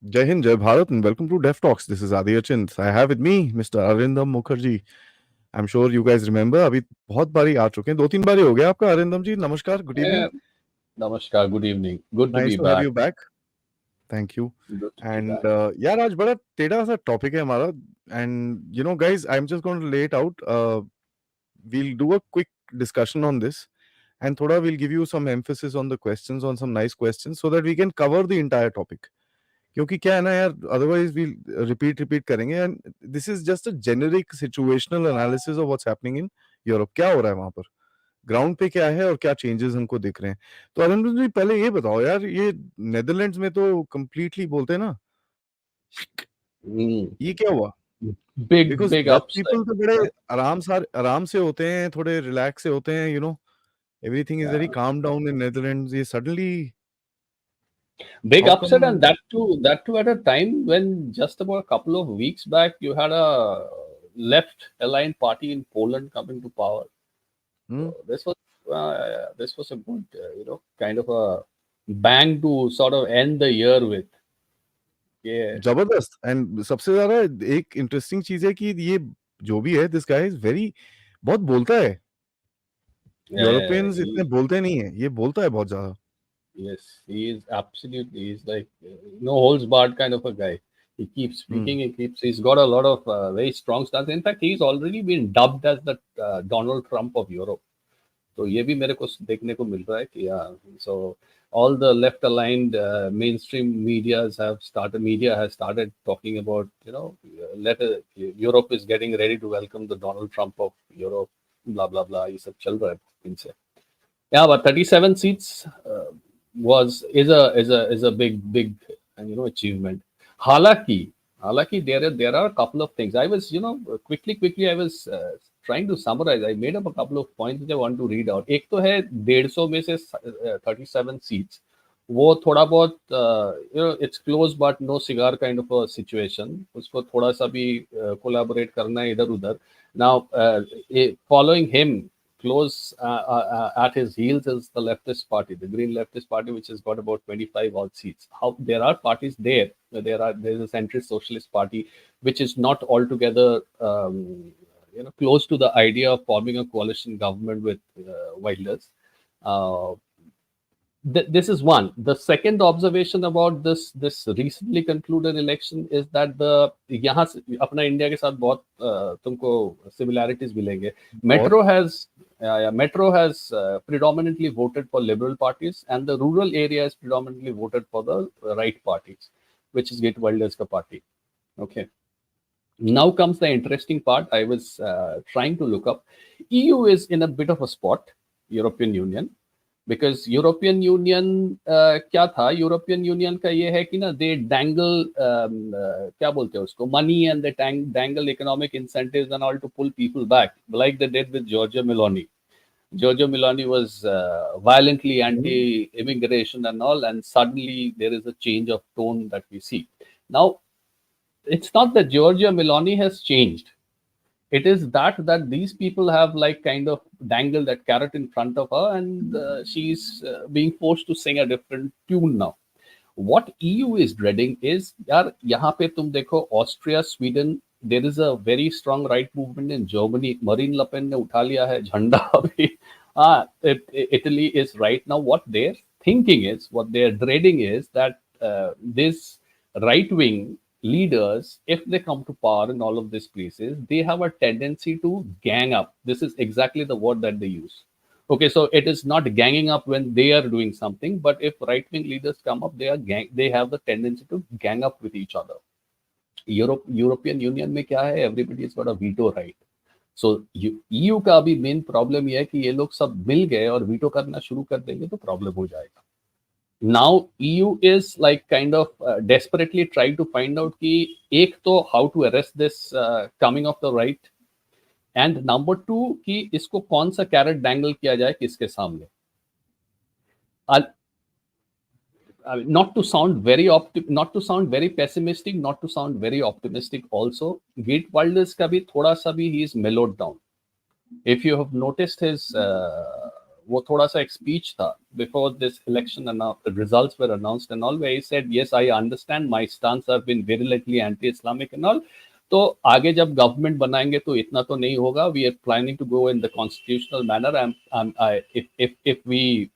Jai Hind, Jai Bharat, and welcome to Dev Talks. This is Adi Achint. I have with me Mr. Arindam Mukherjee. I'm sure you guys remember. अभी बहुत बारी आ चुके हैं, 2-3 बारी हो गया आपका अरिंदम जी. नमस्कार, good evening. Yeah, Namaskar, good evening. Good to Nice be to have back. you back. Thank you. Good to be And back. यार आज बड़ा टेढ़ा सा टॉपिक है हमारा. And you know, guys, I'm just going to lay it out. We'll do a quick discussion on this, and thoda we'll give you some emphasis on the questions, on some nice questions, so that we can cover the entire topic. क्योंकि क्या है ना यार, otherwise we repeat करेंगे. And this is just a generic situational analysis of what's happening in Europe. क्या हो रहा है वहां पर, ग्राउंड पे क्या है और क्या चेंजेस हमको दिख रहे हैं. तो अरविंद जी पहले ये बताओ यार, ये नेदरलैंड्स में तो कंप्लीटली बोलते हैं ना, Mm. ये क्या हुआ? Big, because big Dutch upset. People तो बड़े Yeah. आराम से होते हैं, थोड़े रिलैक्स से होते हैं, everything is very Yeah. Calm down in Netherlands. ये suddenly Big how come? upset, and that too at a time when just about a couple of weeks back you had a left-aligned party in Poland coming to power. So this was a good, kind of a bang to sort of end the year with. Yeah. जबरदस्त. And सबसे ज्यादा एक interesting चीज है कि ये जो भी है, दिस गाय इज वेरी, बहुत बोलता है. Yeah, यूरोपियंस इतने बोलते नहीं है, ये बोलता है बहुत ज्यादा. yes, he is absolutely. He's like no holds barred kind of a guy. He keeps speaking. He's got a lot of very strong stance. In fact, he's already been dubbed as the Donald Trump of Europe. So ये भी मेरे को देखने को मिल रहा है कि yeah. So all the left aligned mainstream media has started talking about Europe is getting ready to welcome the Donald Trump of Europe. Blah blah blah. ये सब चल रहा है इनसे. Yeah, but 37 seats is a big achievement. Halaki there are a couple of things. I was quickly I was trying to summarize. I made up a couple of points which I want to read out. एक तो है 150 में से 37 seats. वो थोड़ा बहुत it's close but no cigar kind of a situation. उसको थोड़ा सा भी collaborate करना है इधर उधर. Now following him close at his heels is the leftist party, the Green Leftist Party, which has got about 25 odd seats. How there are parties there. There's a centrist socialist party, which is not altogether close to the idea of forming a coalition government with Wilders. This is one. The second observation about this recently concluded election is that यहाँ से अपना India के साथ बहुत तुमको similarities मिलेंगे. Metro has predominantly voted for liberal parties, and the rural area has predominantly voted for the right parties, which is Geert Wilders' party. Okay. Now comes the interesting part. I was trying to look up. EU is in a bit of a spot, European Union. Because European Union क्या था? European Union का ये है कि ना they dangle क्या बोलते हैं उसको, money, and they dangle economic incentives and all to pull people back, like they did with Giorgia Meloni. Giorgia Meloni was violently anti-immigration and all, and suddenly there is a change of tone that we see. Now, it's not that Giorgia Meloni has changed. It is that these people have like kind of dangled that carrot in front of her, and she's being forced to sing a different tune now. What EU is dreading is, यार यहाँ पे तुम देखो Austria, Sweden, there is a very strong right movement in Germany. Marine Le Pen ने उठा लिया है झंडा अभी. Italy is right now. What they're thinking is, what they're dreading is that this right wing leaders, if they come to power in all of these places, they have a tendency to gang up. This is exactly the word that they use. Okay, so it is not ganging up when they are doing something, but if right-wing leaders come up, they have the tendency to gang up with each other. European Union में क्या है? Everybody has got a veto right. So EU का अभी main problem ये है कि ये लोग सब मिल गए और veto करना शुरू कर देंगे तो problem हो जाएगा. Now EU is like kind of desperately trying to find out कि एक तो how to arrest this coming of the right, and number two कि इसको कौन सा carrot dangle किया जाए किसके सामने. Not to sound very pessimistic, not to sound very optimistic also, Geert Wilders का भी थोड़ा सा भी he is mellowed down. If you have noticed his वो थोड़ा सा एक स्पीच था before this election and results were announced and all, where he said, yes, I understand my stance have been virulently anti-Islamic and all. तो आगे जब government बनाएंगे तो इतना तो नहीं होगा. We are planning to go in the constitutional manner. If we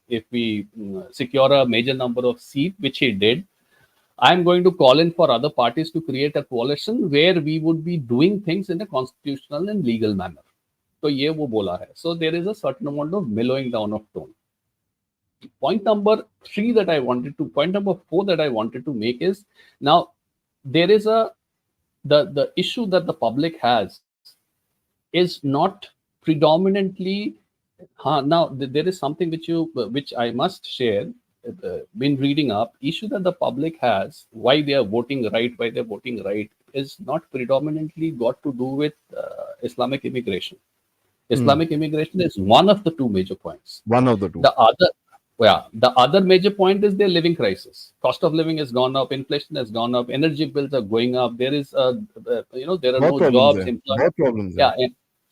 if we secure a major number of seats, which he did, I'm going to call in for other parties to create a coalition where we would be doing things in a constitutional and legal manner. तो ये वो बोला है. So there is a certain amount of mellowing down of tone. Point number 4 that I wanted to make is, now there is the issue that the public has is not predominantly. Now there is something which I must share. Been reading up, issue that the public has, why they are voting right, is not predominantly got to do with Islamic immigration. Islamic immigration is one of the two major points. One of the two. The other major point is their living crisis. Cost of living has gone up, inflation has gone up, energy bills are going up. There is there are no jobs.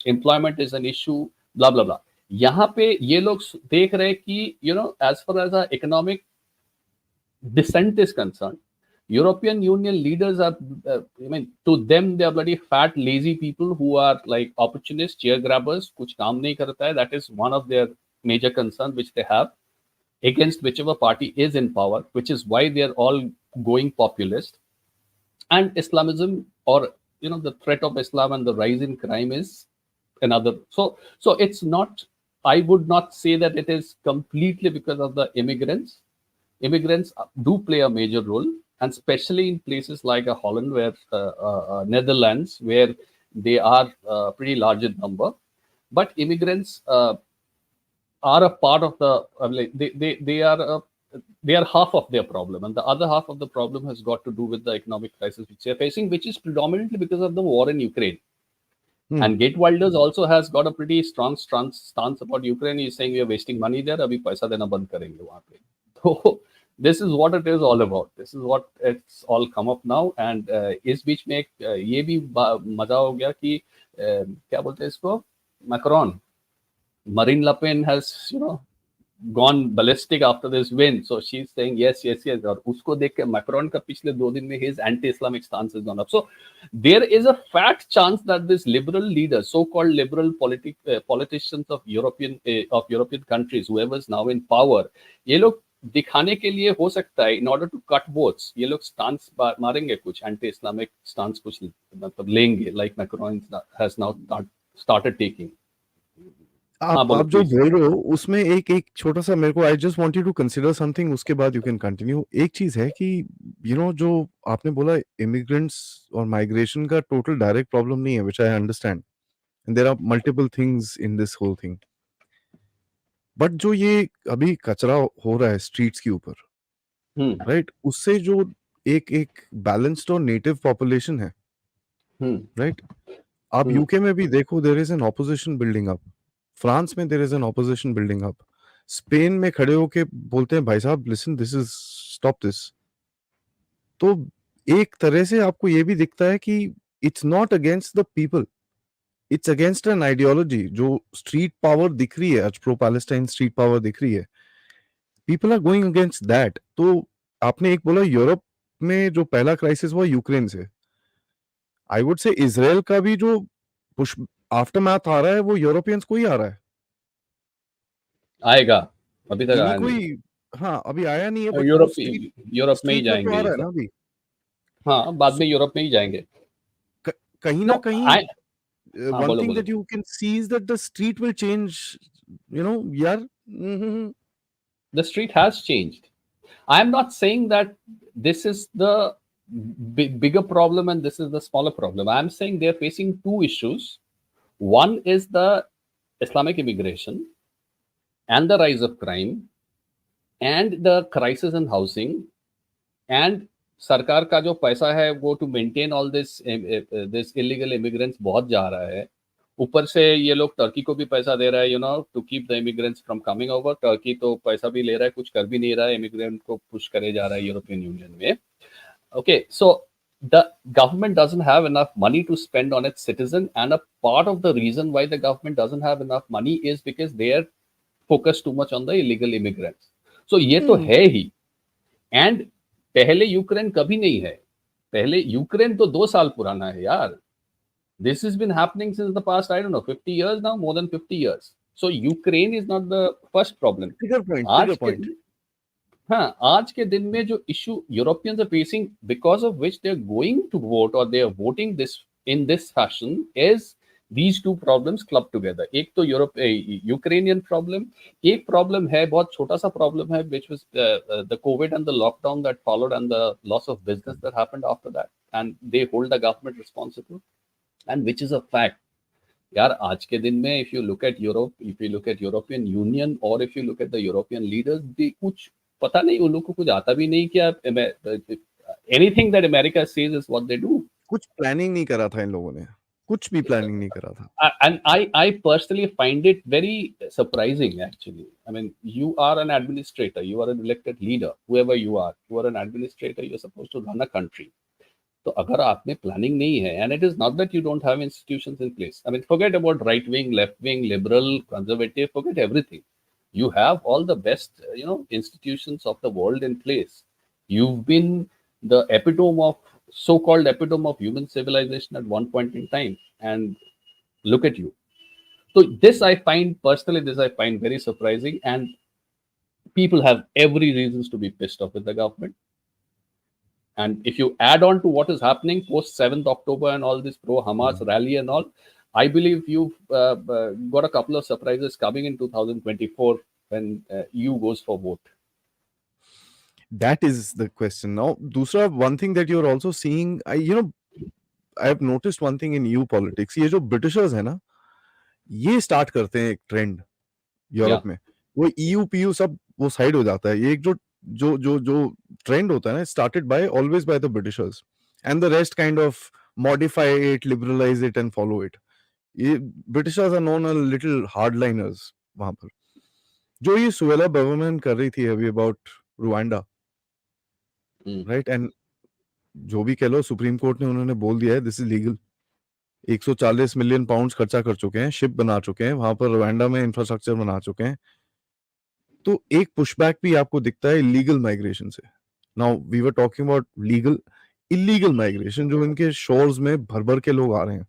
Employment is an issue. Blah blah blah. यहाँ पे ये लोग देख रहे हैं कि as far as our economic descent is concerned, European Union leaders are, to them they are bloody fat, lazy people who are like opportunists, chair grabbers. कुछ काम नहीं करता है. That is one of their major concerns which they have against whichever party is in power, which is why they are all going populist. And Islamism, or the threat of Islam and the rise in crime is another. So it's not. I would not say that it is completely because of the immigrants. Immigrants do play a major role, and especially in places like Holland, where Netherlands, where they are pretty large in number. But immigrants are a part of the. They are half of their problem, and the other half of the problem has got to do with the economic crisis which they are facing, which is predominantly because of the war in Ukraine. And Gate Wilders also has got a pretty strong stance about Ukraine. He's saying we are wasting money there. अभी पैसा देना बंद करेंगे वहाँ पे. So this is what it is all about. This is what it's all come up now. And इस बीच में ये भी मजा हो गया कि क्या बोलते हैं इसको, Macron, Marine Le Pen has gone ballistic after this win. So she's saying yes. और उसको देख के Macron का पिछले 2 दिन में his anti-Islamic stance has gone up. So there is a fat chance that this liberal leaders, so-called liberal politicians of European countries, whoever is now in power, ये लोग दिखाने के लिए हो सकता है, in order to cut votes, ये लोग stance मारेंगे, कुछ anti-Islamic stance कुछ मतलब लेंगे, like Macron has now started taking. आप जो बोल रहे हो उसमें एक छोटा सा मेरे को, I just want you to consider something, उसके बाद यू कैन कंटिन्यू. एक चीज है कि जो आपने बोला इमिग्रेंट्स और माइग्रेशन का टोटल डायरेक्ट प्रॉब्लम नहीं है, which I understand, and there are multiple things in this whole thing. But जो ये अभी कचरा हो रहा है स्ट्रीट्स के ऊपर, राइट, उससे जो एक बैलेंस्ड और नेटिव पॉपुलेशन है, राइट, आप यूके में भी देखो, there is an opposition building up. France में there is an opposition building up. Spain में खड़े होके बोलते हैं भाई साहब listen, this is stop this. तो एक तरह से आपको ये भी दिखता है कि it's not against the people, it's against an ideology. जो स्ट्रीट पावर दिख रही है आज, प्रो पैलेस्टाइन स्ट्रीट पावर दिख रही है, people are going against that. तो आपने एक बोला यूरोप में जो पहला क्राइसिस हुआ यूक्रेन से, आई वुड से इजराइल का भी जो पुश आफ्टर मैथ आ रहा है वो यूरोपियंस को ही आ रहा है. आएगा, अभी तक आया कोई नहीं. हाँ अभी आया नहीं है, बट यूरोप में ही जाएंगे, तो आ रहा है ना अभी. हाँ बाद में यूरोप में ही जाएंगे कहीं ना कहीं. one thing that you can see is that the street will change, yaar. The street has changed. I am not saying that this is the bigger problem and this is the smaller problem. I am saying they are facing two issues. One is the Islamic immigration and the rise of crime and the crisis in housing, and सरकार का जो पैसा है वो to maintain all this illegal immigrants बहुत जा रहा है. ऊपर से ये लोग टर्की को भी पैसा दे रहा है, to keep the immigrants from coming over. Turkey तो पैसा भी ले रहा है, कुछ कर भी नहीं रहा है, इमिग्रेंट को पुश करे जा रहा है यूरोपियन यूनियन में. Okay, so the government doesn't have enough money to spend on its citizen, and a part of the reason why the government doesn't have enough money is because they are focus too much on the illegal immigrants. So ये तो है ही. And पहले Ukraine कभी नहीं है. पहले Ukraine तो 2 साल पुराना है यार. This has been happening since the past, I don't know, 50 years now, more than 50 years. So Ukraine is not the first problem. Trigger point. आज के हाँ, आज के दिन में जो issue Europeans are facing, because of which they are going to vote or they are voting this in this fashion, is these two problems clubbed together. एक तो Ukrainian problem, एक problem है, बहुत छोटा सा problem है, which was the COVID and the lockdown that followed and the loss of business that happened after that, and they hold the government responsible. And which is a fact. यार आज के दिन में if you look at Europe, if you look at European Union or if you look at the European leaders, they कुछ पता नहीं, उन लोगों को कुछ आता भी नहीं क्या. Anything that America says is what they do. कुछ प्लानिंग नहीं करा था इन लोगों ने, कुछ भी प्लानिंग नहीं करा था. And I personally find it very surprising actually. I mean, you are an administrator, you are an elected leader, whoever you are an administrator, you're supposed to run a country. तो अगर आप में planning नहीं है, and it is not that you don't have institutions in place. I mean forget about right wing, left wing, liberal, conservative, forget everything. You have all the best, institutions of the world in place. You've been the so-called epitome of human civilization at one point in time, and look at you. So this I find very surprising, and people have every reasons to be pissed off with the government. And if you add on to what is happening post 7th October and all this pro-Hamas rally and all, I believe you've got a couple of surprises coming in 2024 when EU goes for vote. That is the question. Now, Dusra, one thing that you're also seeing, I have noticed one thing in EU politics. ये जो Britishers है ना, ये start करते हैं एक trend Europe में. वो EU, PU सब वो side हो जाता है. ये एक जो trend होता है ना, started always by the Britishers, and the rest kind of modify it, liberalize it, and follow it. ये Britishers are known as little hardliners वहां पर. जो ये सुवेला गवर्नमेंट कर रही थी अभी about Rwanda, right? And जो भी कह लो, सुप्रीम कोर्ट ने उन्होंने बोल दिया है this is legal. 140 million pound खर्चा कर चुके हैं, शिप बना चुके हैं वहां पर, रवांडा में इंफ्रास्ट्रक्चर बना चुके हैं. तो एक पुशबैक भी आपको दिखता है इलीगल माइग्रेशन से. Now we were talking about legal, illegal migration, जो इनके शोर्स में भर भर के लोग आ रहे हैं.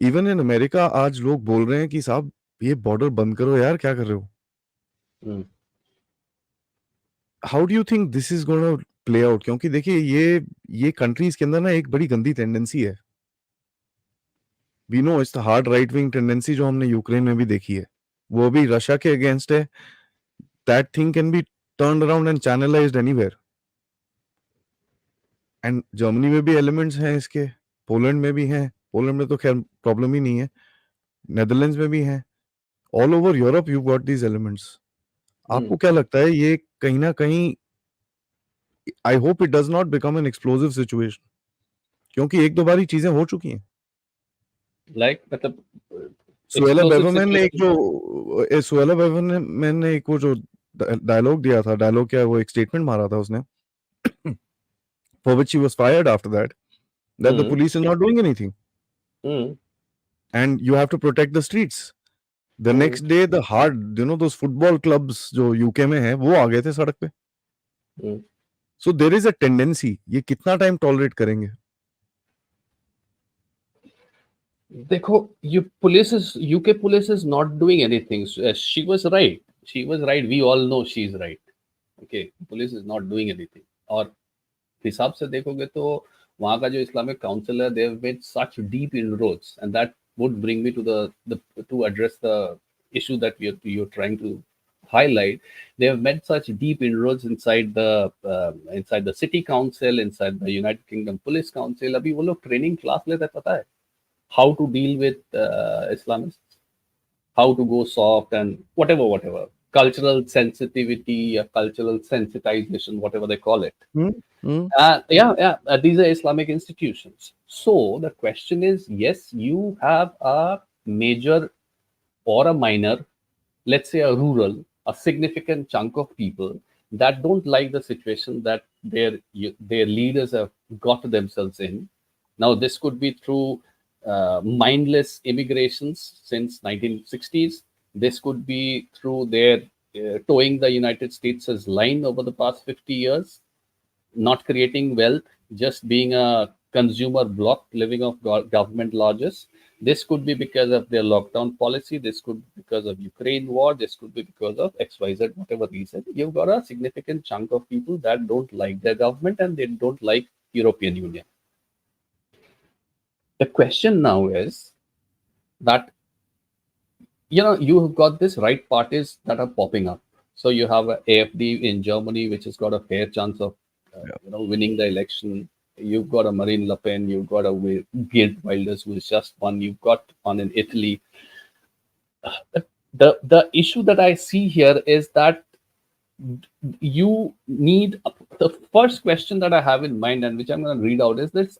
इवन इन अमेरिका आज लोग बोल रहे हैं कि साहब ये बॉर्डर बंद करो यार, क्या कर रहे हो. How do you think this is gonna play out? क्योंकि देखिए ये कंट्रीज के अंदर ना एक बड़ी गंदी टेंडेंसी है. We know it's the hard right wing tendency जो हमने यूक्रेन में भी देखी है, वो भी रशिया के अगेंस्ट है. That thing can be turned around and channelised anywhere. And Germany में भी एलिमेंट्स हैं इसके, पोलैंड में भी हैं. पोलैंड में तो खैर प्रॉब्लम ही नहीं है, नेदरलैंड्स में भी हैं. All over Europe you got these elements. आपको क्या लगता है ये कहीं ना कहीं, I hope it does not become an explosive situation, क्योंकि एक दो बार ही चीजें हो चुकी हैं. लाइक मतलब सुएला बेवरमैन ने एक वो जो डायलॉग दिया था, डायलॉग क्या, वो एक स्टेटमेंट मारा था उसने, for which he was fired after that the police is not doing anything, and you have to protect the streets. The next day the hard, those football clubs जो UK में है वो आ गए थे सड़क पे. So there is a tendency, ये कितना टाइम टॉलरेट करेंगे? देखो, UK police is not doing anything. She was right. We all know she is right. Okay, police is not doing anything. और हिसाब से देखोगे तो वहाँ का जो इस्लामिक काउंसिल है, they have made such deep inroads, and that would bring me to address the issue that you're trying to highlight. They have made such deep inroads inside the city council, inside the United Kingdom Police Council. अभी वो लोग training class लेते हैं, पता है, how to deal with Islamists, how to go soft and whatever, cultural sensitivity, cultural sensitization, whatever they call it. These are Islamic institutions. So the question is, yes, you have a major or a minor, let's say a rural, a significant chunk of people that don't like the situation that their leaders have got themselves in. Now, this could be through mindless immigrations since 1960s. This could be through their towing the United States' line over the past 50 years, not creating wealth, just being a consumer block living off government largesse. This could be because of their lockdown policy. This could be because of Ukraine war. This could be because of XYZ, whatever reason. You've got a significant chunk of people that don't like their government and they don't like European Union. The question now is that, you've got this right parties that are popping up. So you have a AFD in Germany, which has got a fair chance of winning the election. You've got a Marine Le Pen. You've got a Geert Wilders who is just one. You've got one in Italy. The issue that I see here is that you need the first question that I have in mind, and which I'm going to read out, is this: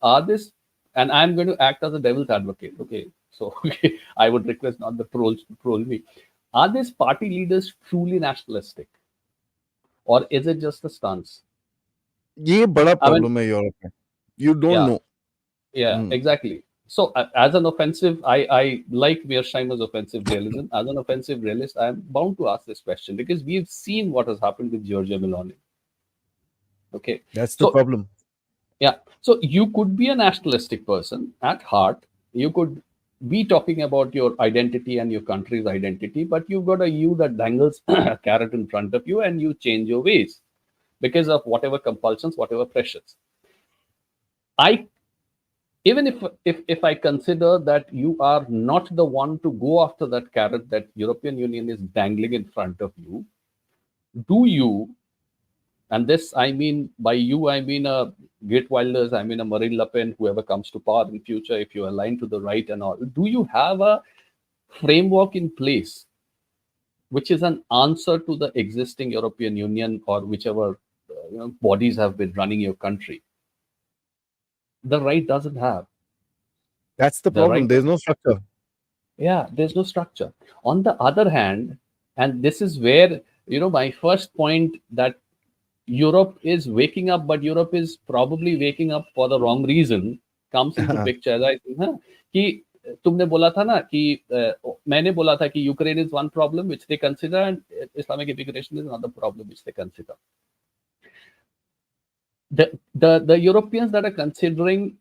and I'm going to act as a devil's advocate. Okay, so I would request not the trolls to troll me. Are these party leaders truly nationalistic, or is it just a stance? ये बड़ा I mean, problem है Europe में. You don't yeah, know. yeah, exactly. So, as an offensive, I like Mearsheimer's offensive realism. As an offensive realist, I'm bound to ask this question because we've seen what has happened with Giorgia Meloni. Okay, That's the so problem. yeah, so you could be a nationalistic person at heart. You could be talking about your identity and your country's identity, but you've got a you that dangles a carrot in front of you, and you change your ways because of whatever compulsions, whatever pressures. I Even if I consider that you are not the one to go after that carrot that European Union is dangling in front of you, do you? And this, I mean, by you, I mean Geert Wilders, I mean a Marine Le Pen, whoever comes to power in future, if you align to the right and all, do you have a framework in place which is an answer to the existing European Union or whichever bodies have been running your country? The right doesn't have. That's the The problem. right There's no structure. Yeah, there's no structure. On the other hand, and this is where, my first point that Europe is waking up, but Europe is probably waking up for the wrong reason, comes into picture. I think, कि तुमने बोला था ना कि मैंने बोला था कि Ukraine is one problem which they consider and Islamic immigration is another problem which they consider. The Europeans that are considering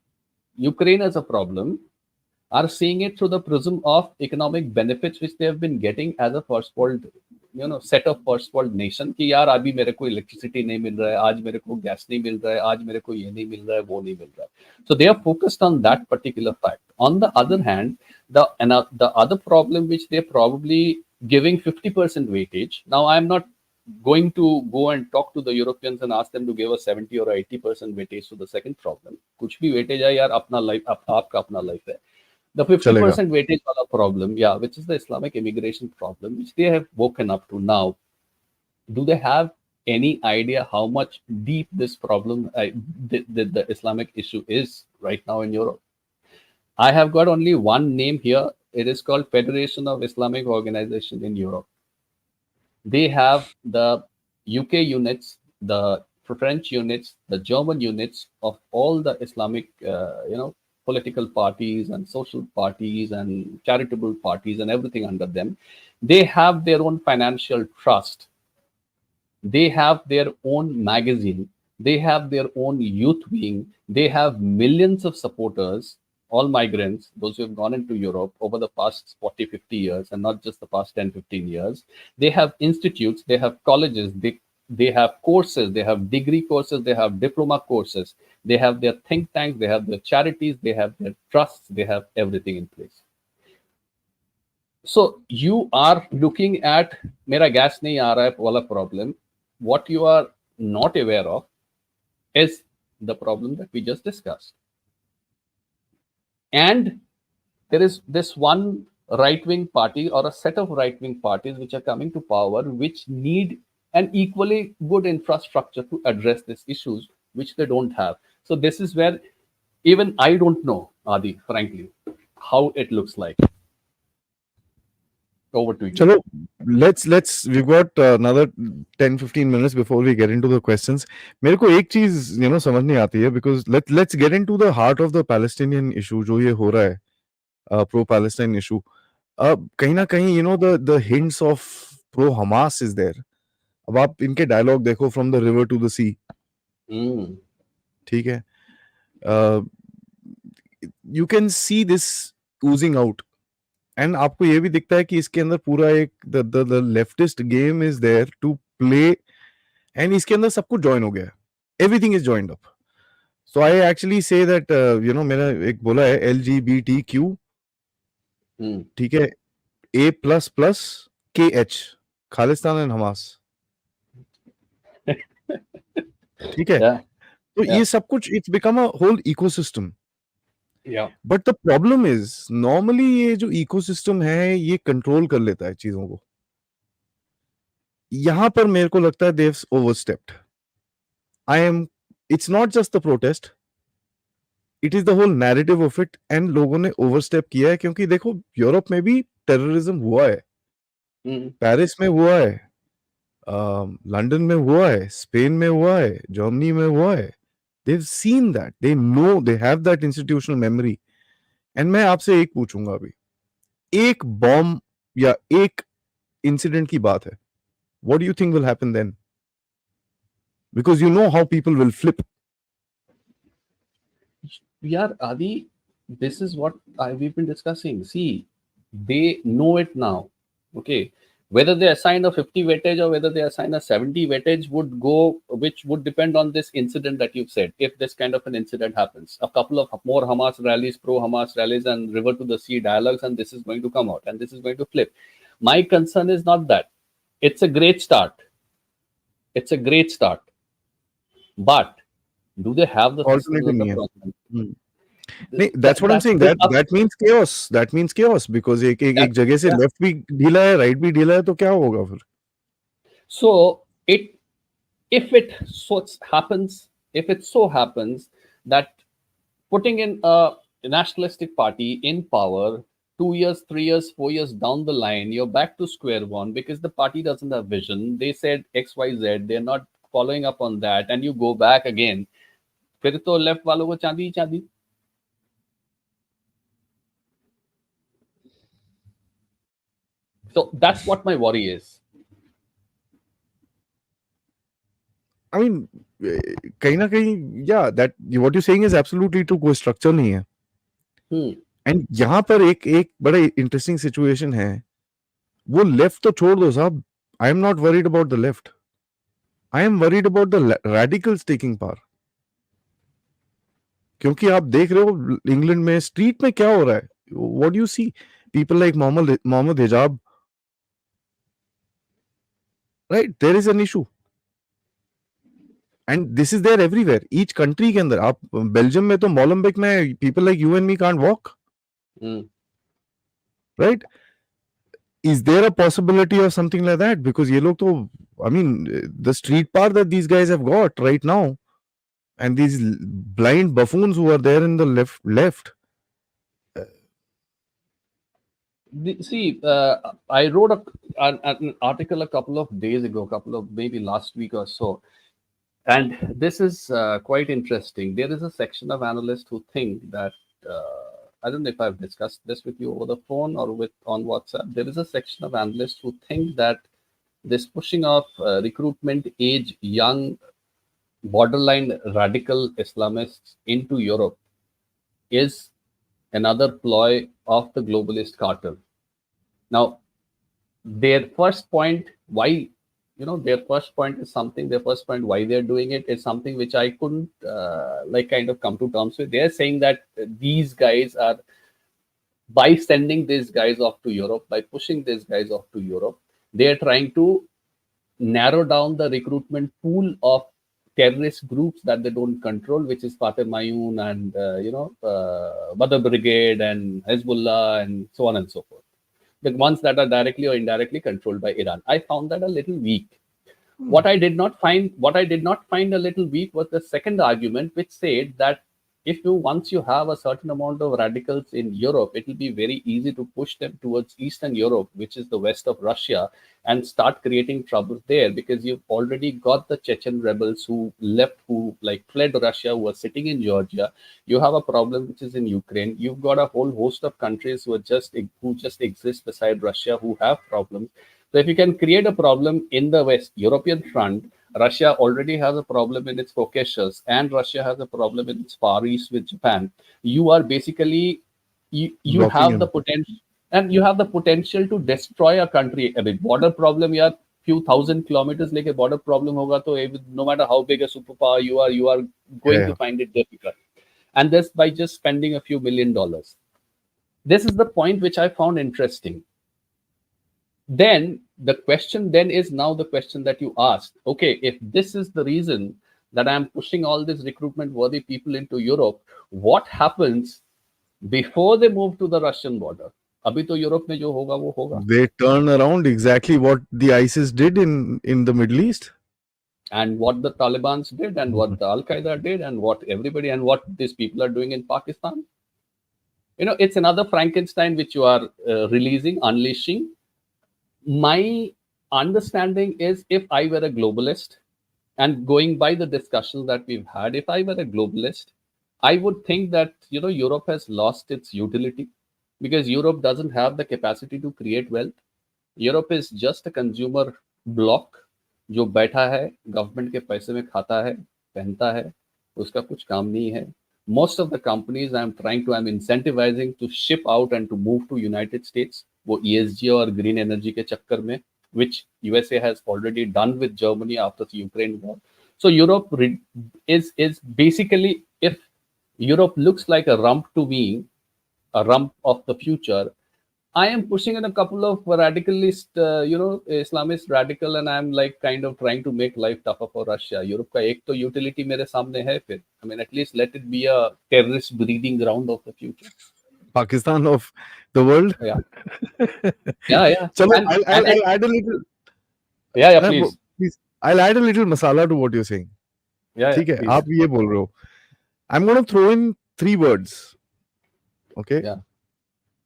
Ukraine as a problem are seeing it through the prism of economic benefits which they have been getting as a first world, set of first world nation. कि यार अभी मेरे को electricity नहीं मिल रहा है, आज मेरे को gas नहीं मिल रहा है, आज मेरे को ये नहीं मिल रहा है, वो नहीं मिल रहा है. So they are focused on that particular fact. On the other hand, the other problem which they're probably giving 50% weightage. Now I am not going to go and talk to the Europeans and ask them to give a 70 or 80% weightage to the second problem. कुछ भी weightage है यार, अपना life, आपका अपना life है. The 50% weightage wala problem, which is the Islamic immigration problem, which they have woken up to now. Do they have any idea how much deep this problem, the Islamic issue is right now in Europe? I have got only one name here. It is called Federation of Islamic Organization in Europe. They have the UK units, the French units, the German units of all the Islamic, political parties and social parties and charitable parties and everything under them. They have their own financial trust. They have their own magazine. They have their own youth wing. They have millions of supporters, all migrants, those who have gone into Europe over the past 40, 50 years, and not just the past 10, 15 years. They have institutes, they have colleges, they have courses, they have degree courses, they have diploma courses, they have their think tanks, they have their charities, they have their trusts, they have everything in place. So you are looking at mera gas nahi aa raha hai wala problem. What you are not aware of is the problem that we just discussed. And there is this one right-wing party or a set of right-wing parties which are coming to power, which need an equally good infrastructure to address these issues, which they don't have. So this is where even I don't know, Aadi, frankly, how it looks like. Over to you. Chalo, let's we've got another 10-15 minutes before we get into the questions. मेरे को एक चीज समझ नहीं आती है, because let's get into the heart of the Palestinian issue जो ये हो रहा है, pro Palestine issue. कहीं ना कहीं the hints of pro Hamas is there. अब आप इनके डायलॉग देखो, from the river to the sea, ठीक है, you can see this oozing out, and आपको ये भी दिखता है कि इसके अंदर पूरा एक the leftist game is there to play, and इसके अंदर सब कुछ ज्वाइन हो गया है, everything is joined up. So I actually say that मैंने एक बोला है LGBTQ, ठीक है, A++KH, खालिस्तान एंड हमास, ठीक है. तो ये सब कुछ it's become a whole ecosystem. But the problem is, normally ये जो इकोसिस्टम है ये कंट्रोल कर लेता है चीजों को. यहां पर मेरे को लगता है they've overstepped. It's not just the protest, it is the whole narrative of it, and लोगों ने ओवरस्टेप किया है. क्योंकि देखो, यूरोप में भी टेररिज्म हुआ है, पेरिस में हुआ है, लंदन में हुआ है, स्पेन में हुआ है, जर्मनी में हुआ है. they've seen that, they know, they have that institutional memory. and मैं आपसे एक पूछूंगा अभी, एक बॉम्ब या एक इंसिडेंट की बात है, what do you think will happen then? Because you know how people will flip. Yeah, Adi, this is what we've been discussing. See, they know it now. Okay, whether they assign a 50 weightage or whether they assign a 70 weightage which would depend on this incident that you've said. If this kind of an incident happens, a couple of more Hamas rallies, pro-Hamas rallies, and river to the sea dialogues, and this is going to come out, and this is going to flip. My concern is not that. It's a great start. It's a great start. But do they have the Alternative नहीं है. नहीं, that's what I'm saying. That means chaos. That means chaos, because एक जगह से left भी ढीला है, right भी ढीला है, तो क्या होगा फिर? So if it so happens that putting in a nationalistic party in power 2 years, 3 years, 4 years down the line, you're back to square one because the party doesn't have vision. They said XYZ, they're not following up on that, and you go back again. फिर तो left वालों को चांदी चांदी. So that's what my worry is. I mean, कहीं ना कहीं, yeah, that what you're saying is absolutely true. कोई स्ट्रक्चर नहीं है. एंड यहाँ पर एक बड़ा इंटरेस्टिंग सिचुएशन है. वो लेफ्ट तो छोड़ दो साहब, I am not worried about the left, I am worried about the radicals taking power. क्योंकि आप देख रहे हो इंग्लैंड में स्ट्रीट में क्या हो रहा है. What you see, people like Mohammed Hijab, right, there is an issue, and this is there everywhere, each country के अंदर. आप बेल्जियम में तो मोलेम्बिक में people like you and me can't walk, right. Is there a possibility of something like that? Because ye log to, I mean, the street power that these guys have got right now, and these blind buffoons who are there in the left. See, I wrote an article a couple of days ago, maybe last week or so, and this is quite interesting. There is a section of analysts who think that I don't know if I've discussed this with you over the phone or on WhatsApp. There is a section of analysts who think that this pushing of recruitment age young borderline radical Islamists into Europe is another ploy of the globalist cartel. Now, their first point why they're doing it is something which I couldn't kind of come to terms with. They're saying that these guys are, by sending these guys off to Europe, by pushing these guys off to Europe, they're trying to narrow down the recruitment pool of terrorist groups that they don't control, which is Fateh Mayoun and Badr Brigade and Hezbollah and so on and so forth. The ones that are directly or indirectly controlled by Iran. I found that a little weak. What I did not find a little weak was the second argument, which said that if you once you have a certain amount of radicals in Europe, it will be very easy to push them towards Eastern Europe, which is the west of Russia, and start creating trouble there, because you've already got the Chechen rebels who left, who like fled Russia, who are sitting in Georgia. You have a problem which is in Ukraine. You've got a whole host of countries who just exist beside Russia, who have problems. So if you can create a problem in the West European front, Russia already has a problem in its Caucasus, and Russia has a problem in its Far East with Japan. You are basically you Blocking have the him. potential, and you have the potential to destroy a country. I mean, border problem, yeah, few thousand kilometers like a border problem hoga, to no matter how big a superpower you are going Yeah. to find it difficult. And this by just spending a few $1 million. This is the point which I found interesting. Then the question then is now the question that you asked. Okay, if this is the reason that I'm pushing all these recruitment worthy people into Europe, what happens before they move to the Russian border? अभी तो Europe में जो होगा वो होगा. They turn around exactly what the ISIS did in the Middle East. And what the Taliban did, and what the Al Qaeda did, and what everybody, and what these people are doing in Pakistan. It's another Frankenstein which you are releasing, unleashing. My understanding is, if I were a globalist, and going by the discussions that we've had, if I were a globalist, I would think that Europe has lost its utility, because Europe doesn't have the capacity to create wealth. Europe is just a consumer block जो बैठा है government के पैसे में, खाता है, पहनता है, उसका कुछ काम नहीं है. Most of the companies I'm incentivizing to ship out and to move to United States, वो ESG और green energy के चक्कर में, which USA has already done with Germany after the Ukraine war. So Europe is basically, if Europe looks like a rump to me, a rump of the future, I am pushing in a couple of radicalist, Islamist radical, and I'm like kind of trying to make life tougher for Russia. Europe का एक तो utility मेरे सामने है फिर. I mean, at least let it be a terrorist breeding ground of the future. Pakistan of the world. Yeah, yeah. Chalo, And I'll add a little. yeah, please. Please, I'll add a little masala to what you're saying. Yeah, ठीक है, please. आप ये बोल रहे हो. I'm going to throw in 3 words. Okay. Yeah.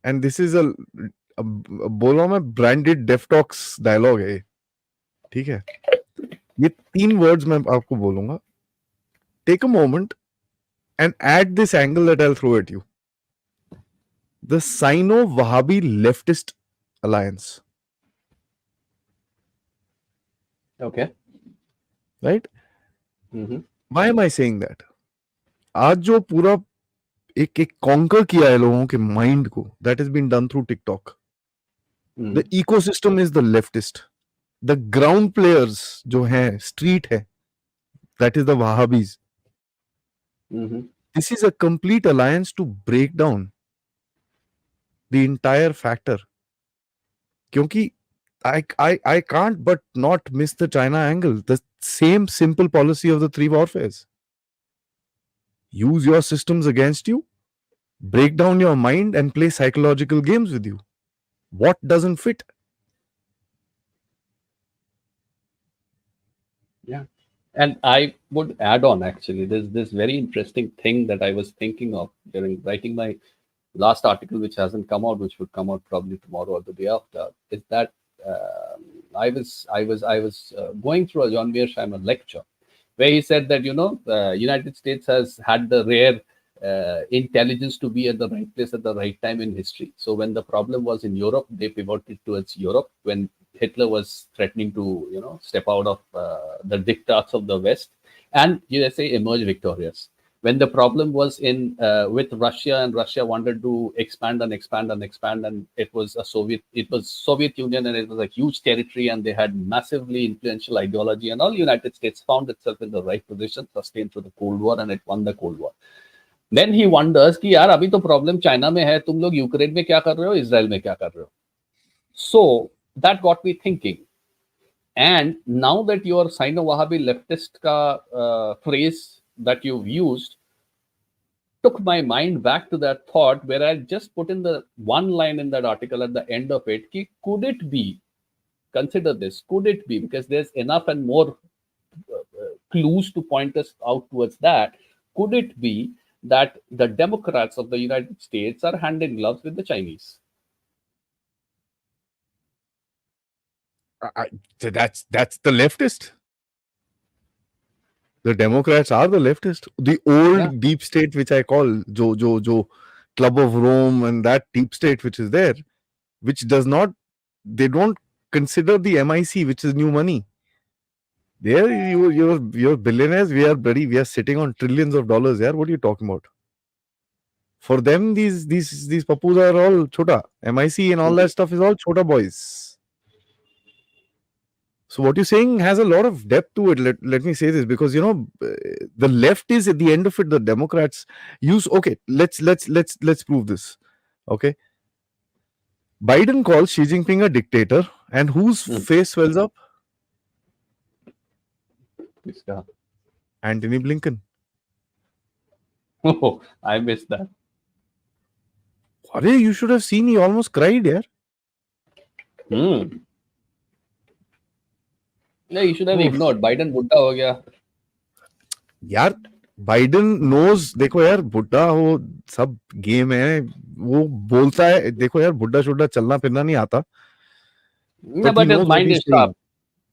And this is a बोलो मैं branded Def Talks dialogue है. ठीक है. ये 3 words मैं आपको बोलूंगा. Take a moment and add this angle that I'll throw at you. The Sino-Wahhabi leftist alliance. Okay. Right? Mm-hmm. Why am I saying that? आज जो पूरा एक कॉन्कर किया है लोगों के माइंड को, that has been done through TikTok. The ecosystem is the leftist. The ground players जो हैं, street है, that is the Wahhabis. Mm-hmm. This is a complete alliance to break down the entire factor. क्योंकि I can't but not miss the China angle. The same simple policy of the 3 warfares. Use your systems against you, break down your mind, and play psychological games with you. What doesn't fit? Yeah. And I would add on, actually, there's this very interesting thing that I was thinking of during writing my last article, which hasn't come out, which would come out probably tomorrow or the day after, is that I was going through a John Mearsheimer lecture where he said that United States has had the rare intelligence to be at the right place at the right time in history. So when the problem was in Europe, they pivoted towards Europe. When Hitler was threatening to step out of the diktats of the West, and USA emerged victorious. When the problem was in with Russia, and Russia wanted to expand, and it was Soviet Union, and it was a huge territory, and they had massively influential ideology, and all United States found itself in the right position, sustained through the Cold War, and it won the Cold War. Then he wonders कि यार अभी तो problem China में है, तुम लोग Ukraine में क्या कर रहे हो, इजराइल में क्या कर रहे हो. So that got me thinking. And now that your Sino-Wahhabi leftist phrase that you've used took my mind back to that thought, where I just put in the one line in that article at the end of it, ki, could it be, consider this, could it be, because there's enough and more clues to point us out towards that, could it be that the Democrats of the United States are hand in gloves with the Chinese. So that's the leftist. The Democrats are the leftist. The old deep state, which I call Jo Club of Rome, and that deep state which is there, which does not, they don't consider the MIC, which is new money. There, you're billionaires. We are sitting on trillions of dollars. Yeah, what are you talking about? For them, these papus are all chota. MIC and all that stuff is all chota boys. So what you're saying has a lot of depth to it. Let me say this, because the left is at the end of it. The Democrats use, okay. Let's prove this. Okay, Biden calls Xi Jinping a dictator, and whose face swells up? Antony Blinken. Oh, I missed that. You should have seen. He almost cried, yeah. Yeah, you should have ignored. Biden बुड्ढा हो गया. यार Biden knows, देखो यार बुड्ढा हो सब game है, वो बोलता है देखो यार बुड्ढा शुड्ढा चलना फिरना नहीं आता, but his mind is sharp.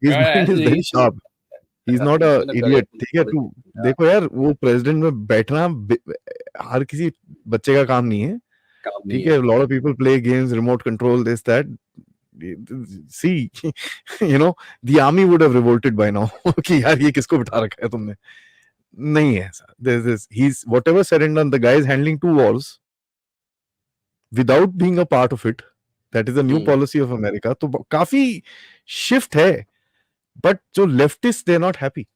His mind is very sharp. He's not a idiot. ठीक है, तू देखो यार वो प्रेसिडेंट में बैठना हर किसी बच्चे का काम नहीं है, ठीक है. lot of people play games, remote control, this that. See, the army would have revolted by now. कि यार ये किसको बिठा रखा है तुमने. नहीं है ऐसा. There's this, he's whatever said and done, the guy is handling 2 wars without being a part of it. That is the new policy of America. तो काफी shift है, but जो leftists, they're not happy.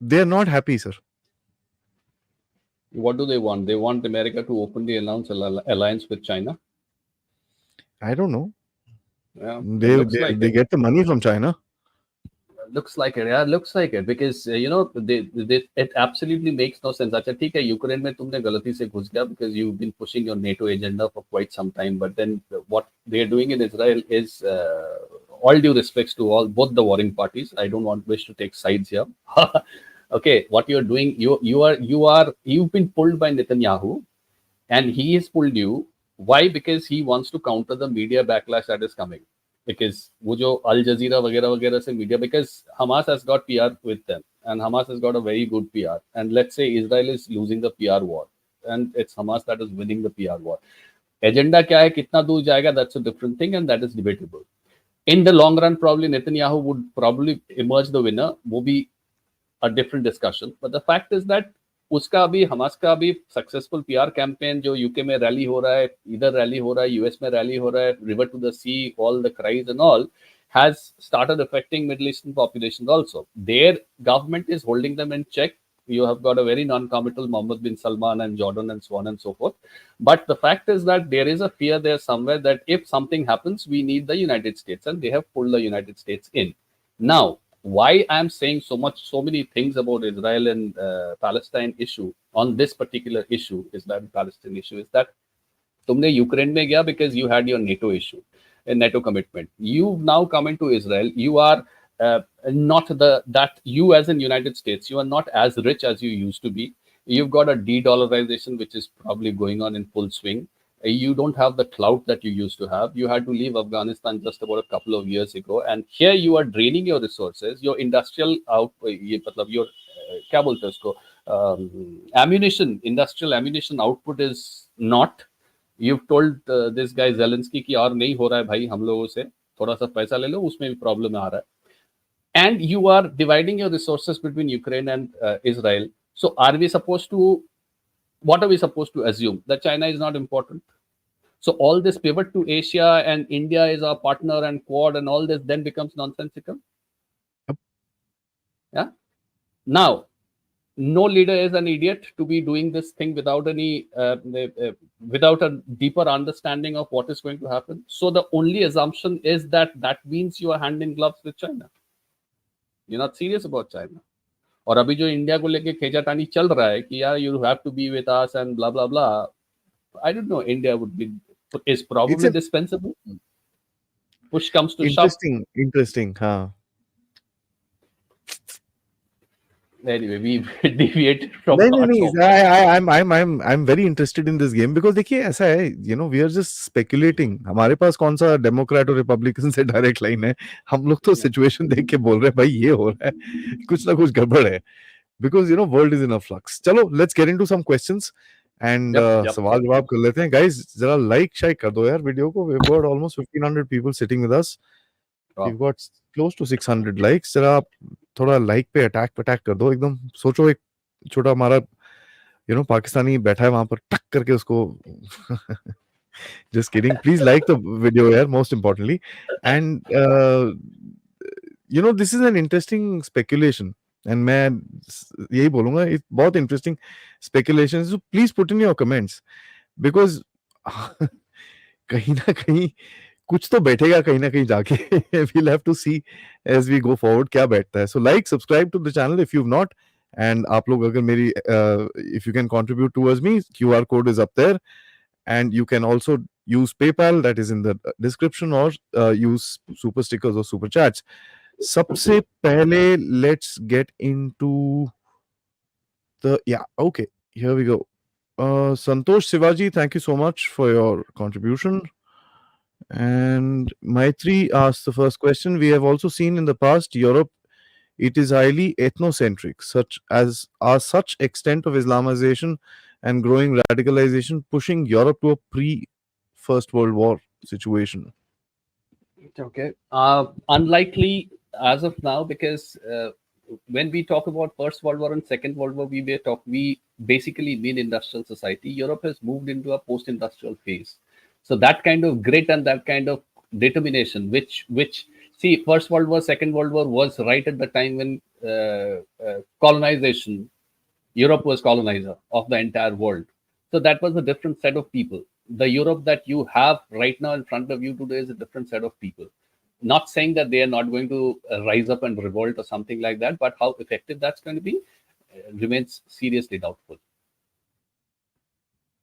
They're not happy, sir. What do they want? They want America to openly announce alliance with China? I don't know. Yeah, they get the money from China. Looks like it. Yeah, looks like it, because it absolutely makes no sense. अच्छा ठीक है, Ukraine में तुमने गलती से घुस गया because you've been pushing your NATO agenda for quite some time, but then what they're doing in Israel is, all due respects to both the warring parties, I don't wish to take sides here. Okay, what you're doing, you've been pulled by Netanyahu, and he has pulled you. Why? Because he wants to counter the media backlash that is coming. Because वो जो Al Jazeera वगैरह से media, because Hamas has got PR with them, and Hamas has got a very good PR. And let's say Israel is losing the PR war, and it's Hamas that is winning the PR war. Agenda क्या है, कितना दूर जाएगा, that's a different thing, and that is debatable. In the long run, probably Netanyahu would probably emerge the winner. वो भी a different discussion. But the fact is that उसका भी, Hamas का भी सक्सेसफुल पीआर कैंपेन जो UK में rally हो रहा है, इधर रैली हो रहा है, यूएस में रैली हो रहा है, river to the sea, all the cries and all has started affecting Middle Eastern populations also. Their government is holding them in check. You have got a very non-committal Mohammed bin Salman and Jordan and so on and so forth. But the fact is that there is a fear there somewhere that if something happens, we need the United States, and they have pulled the United States in. Now, why I'm saying so many things about Israel and Palestine issue on this particular issue, Israel-Palestine issue, is that तुमने Ukraine में गया because you had your NATO issue, a NATO commitment. You've now come into Israel. You are not that you as in United States, you are not as rich as you used to be. You've got a de-dollarization which is probably going on in full swing. You don't have the clout that you used to have. You had to leave Afghanistan just about a couple of years ago, and here you are draining your resources, your industrial output, your क्या बोलते हैं उसको, ammunition, industrial ammunition output is not. You've told this guy Zelensky कि और नहीं हो रहा है भाई, हम लोगों से थोड़ा सा पैसा ले लो, उसमें भी प्रॉब्लम आ रहा है. And you are dividing your resources between Ukraine and Israel. So what are we supposed to assume? That China is not important? So all this pivot to Asia and India is our partner and Quad and all this then becomes nonsensical? Yep. Yeah. Now, no leader is an idiot to be doing this thing without without a deeper understanding of what is going to happen. So the only assumption is that means you are hand in gloves with China. You're not serious about China. और अभी जो India को लेके खींचातानी चल रहा है कि यार you have to be with us and blah blah blah, I don't know. India is probably dispensable. Push comes to shove. Interesting, huh? Anyway, we deviated from नहीं नहीं our नहीं topic. I'm very interested in this game because देखिए ऐसा है we are just speculating. हमारे पास कौन सा Democrat और रिपब्लिकन से डायरेक्ट लाइन है? हम लोग तो सिचुएशन देख के बोल रहे हैं भाई ये हो रहा है, कुछ ना कुछ गड़बड़ है, because world is in a flux. चलो let's get into some questions and Yep. सवाल जवाब कर लेते हैं. Guys जरा like शाइक कर दो यार वीडियो को. We've got almost 1500 people sitting with us. Wow. We've got close to 600 likes. जरा थोड़ा लाइक पे अटैक कर दो एकदम. सोचो एक छोटा हमारा पाकिस्तानी बैठा है वहां पर, टक करके उसको just kidding. Please like the video here, most importantly. And this is an interesting speculation. And मैं यही बोलूंगा, it's बहुत interesting speculation. So please put in your comments because कहीं ना कहीं कुछ तो बैठेगा कहीं ना कहीं जाके. We'll have to see as we go forward क्या बैठता है. So like, subscribe to the channel if you've not. And आप लोग अगर मेरी if you can contribute towards me, QR code is up there. And you can also use PayPal, that is in the description, or use super stickers or super chats. सबसे पहले let's get into okay, here we go. Santosh Sivaji, thank you so much for your contribution. And Maitri asked the first question. We have also seen in the past Europe, it is highly ethnocentric, such extent of Islamization and growing radicalization, pushing Europe to a pre-First World War situation. Okay. Unlikely as of now, because when we talk about First World War and Second World War, we basically mean industrial society. Europe has moved into a post-industrial phase. So that kind of grit and that kind of determination, which see, First World War, Second World War was right at the time when colonization, Europe was colonizer of the entire world. So that was a different set of people. The Europe that you have right now in front of you today is a different set of people. Not saying that they are not going to rise up and revolt or something like that, but how effective that's going to be remains seriously doubtful.